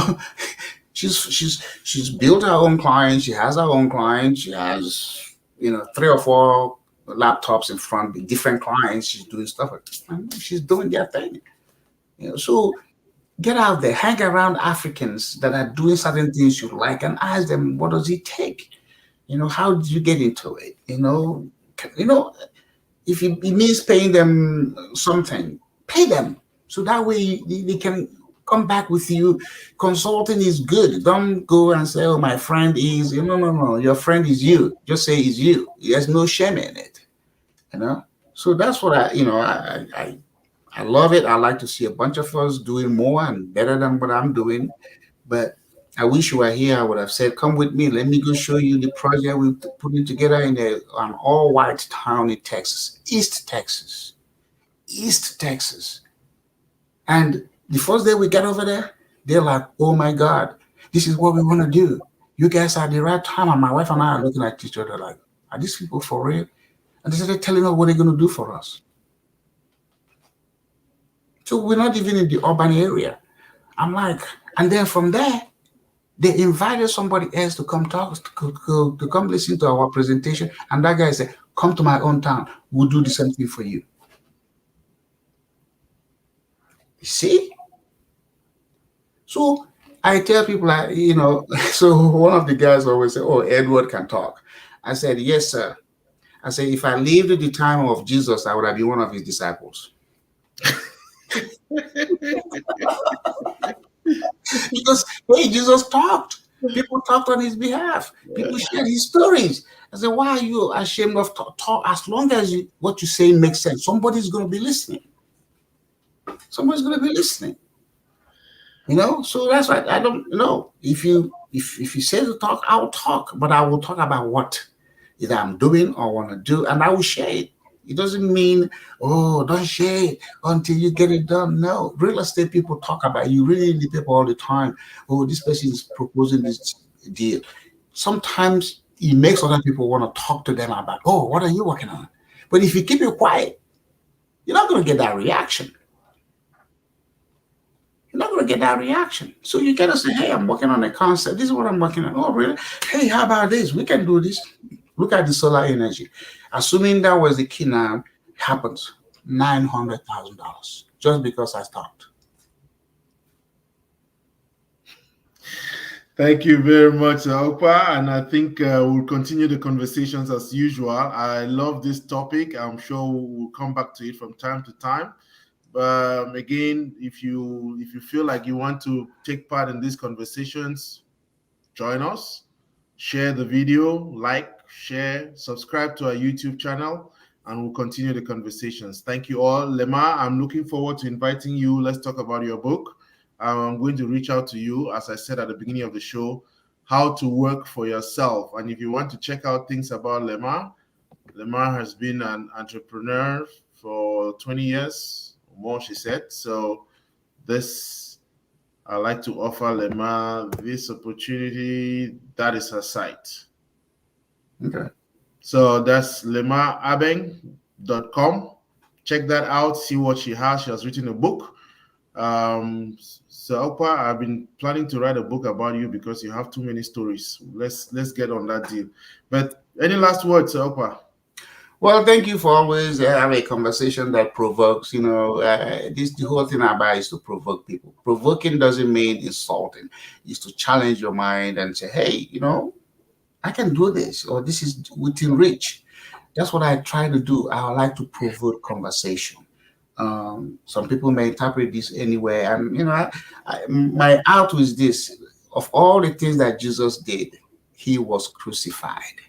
she's built her own clients. She has her own clients. She has, 3 or 4 laptops in front with different clients. She's doing stuff. And she's doing their thing. So get out there, hang around Africans that are doing certain things you like and ask them, what does it take? How did you get into it? If it means paying them something, pay them. So that way they can come back with you. Consulting is good. Don't go and say, oh, my friend is, no. Your friend is you. Just say it's you. There's no shame in it. So that's what I love it. I like to see a bunch of us doing more and better than what I'm doing. But I wish you were here. I would have said, come with me. Let me go show you the project we're putting together in an all-white town in Texas, East Texas. And the first day we get over there, they're like, oh, my God, this is what we want to do. You guys are at the right time. And my wife and I are looking at each other like, are these people for real? And they started telling us what they're going to do for us. So we're not even in the urban area. I'm like, and then from there, they invited somebody else to come talk, to come listen to our presentation. And that guy said, come to my own town. We'll do the same thing for you. You see? So I tell people, so one of the guys always say, oh, Edward can talk. I said, yes, sir. I say, if I lived at the time of Jesus, I would have been one of his disciples. Because, hey, Jesus talked. People talked on his behalf. People shared his stories. I said, why are you ashamed of talk? As long as what you say makes sense, somebody's going to be listening. Somebody's going to be listening. So that's why I don't know. If you say to talk, I'll talk, but I will talk about what either I'm doing or want to do, and I will share it. It doesn't mean, oh, don't share it until you get it done. No, real estate people talk about you reading the paper all the time. Oh, this person is proposing this deal. Sometimes it makes other people want to talk to them about, oh, what are you working on? But if you keep it quiet, you're not going to get that reaction. You're not going to get that reaction. So you got to say, hey, I'm working on a concept. This is what I'm working on. Oh, really? Hey, how about this? We can do this. Look at the solar energy. Assuming that was the key now, happens $900,000 just because I stopped. Thank you very much, Okpa. And I think we'll continue the conversations as usual. I love this topic. I'm sure we'll come back to it from time to time. Again, if you feel like you want to take part in these conversations, join us, share the video, like, share, subscribe to our YouTube channel, and we'll continue the conversations. Thank you all. Lemar, I'm looking forward to inviting you. Let's talk about your book. I'm going to reach out to you, as I said at the beginning of the show, how to work for yourself. And if you want to check out things about Lemar has been an entrepreneur for 20 years or more, she said. So I like to offer Lemar this opportunity. That is her site. Okay. So that's lemarabeng.com. Check that out. See what she has. She has written a book. So Okpa, I've been planning to write a book about you because you have too many stories. Let's get on that deal. But any last words, Okpa? Well, thank you for always having a conversation that provokes. The whole thing about is to provoke people. Provoking doesn't mean insulting. It's to challenge your mind and say, hey, I can do this, or this is within reach. That's what I try to do. I like to provoke conversation. Some people may interpret this anyway, and my out is this: of all the things that Jesus did, he was crucified.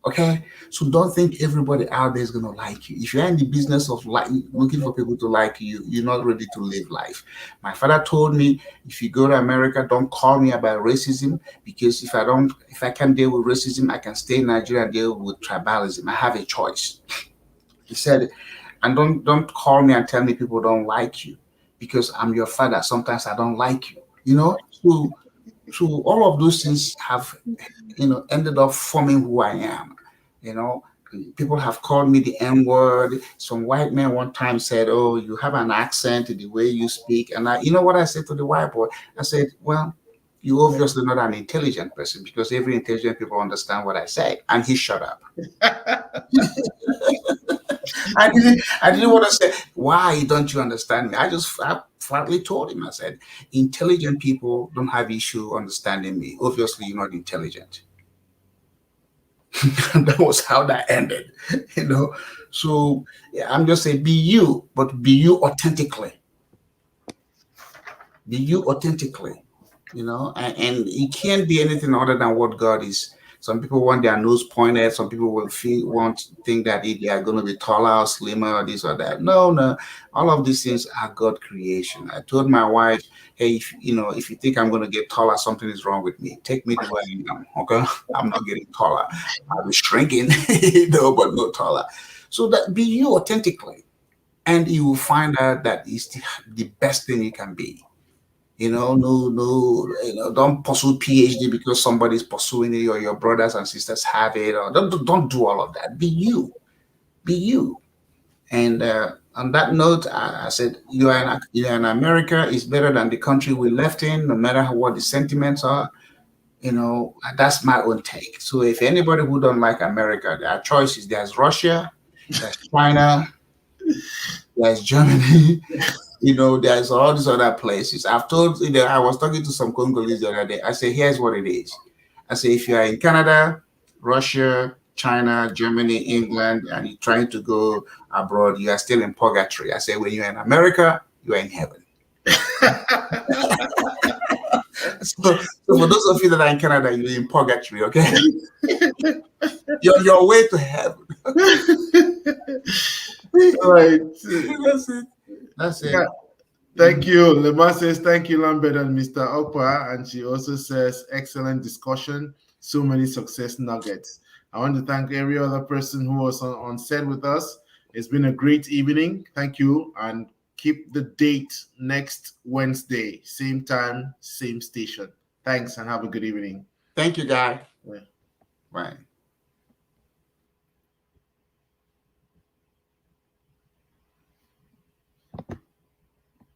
Okay, so don't think everybody out there is going to like you. If you're in the business of looking for people to like you, you're not ready to live life. My father told me, if you go to America, don't call me about racism, because if I can't deal with racism, I can stay in Nigeria and deal with tribalism. I have a choice. He said, and don't call me and tell me people don't like you, because I'm your father. Sometimes I don't like you. So all of those things have ended up forming who I am. People have called me the N-word. Some white man one time said, oh, you have an accent in the way you speak. And what I said to the white boy? I said, well, you're obviously not an intelligent person, because every intelligent people understand what I say. And he shut up. I didn't want to say, why don't you understand me? I flatly told him, I said, intelligent people don't have issue understanding me. Obviously, you're not intelligent. That was how that ended, So I'm just saying, be you, but be you authentically. Be you authentically, and it can't be anything other than what God is. Some people want their nose pointed. Some people will think that they are going to be taller or slimmer or this or that. No. All of these things are God creation. I told my wife, hey, if you think I'm going to get taller, something is wrong with me. Take me the way I am, okay? I'm not getting taller. I'll be shrinking, but no taller. So that be you authentically, and you will find out that it's the best thing you can be. No, don't pursue PhD because somebody's pursuing it, or your brothers and sisters have it, or don't do all of that. Be you. And on that note, I said, you're in America is better than the country we left in, no matter what the sentiments are. That's my own take. So if anybody who don't like America, there are choices. There's Russia, there's China, there's Germany. There's all these other places. I've told I was talking to some Congolese the other day. I say, here's what it is. I say, if you are in Canada, Russia, China, Germany, England, and you're trying to go abroad, you are still in purgatory. I say when you're in America, you are in heaven. So for those of you that are in Canada, you're in purgatory, okay? You're on your way to heaven. Right. That's it. That's it. Yeah. Thank you. Lema says, thank you, Lambert and Mr. Okpa. And she also says, excellent discussion. So many success nuggets. I want to thank every other person who was on set with us. It's been a great evening. Thank you. And keep the date next Wednesday, same time, same station. Thanks and have a good evening. Thank you, Guy. Yeah. Bye.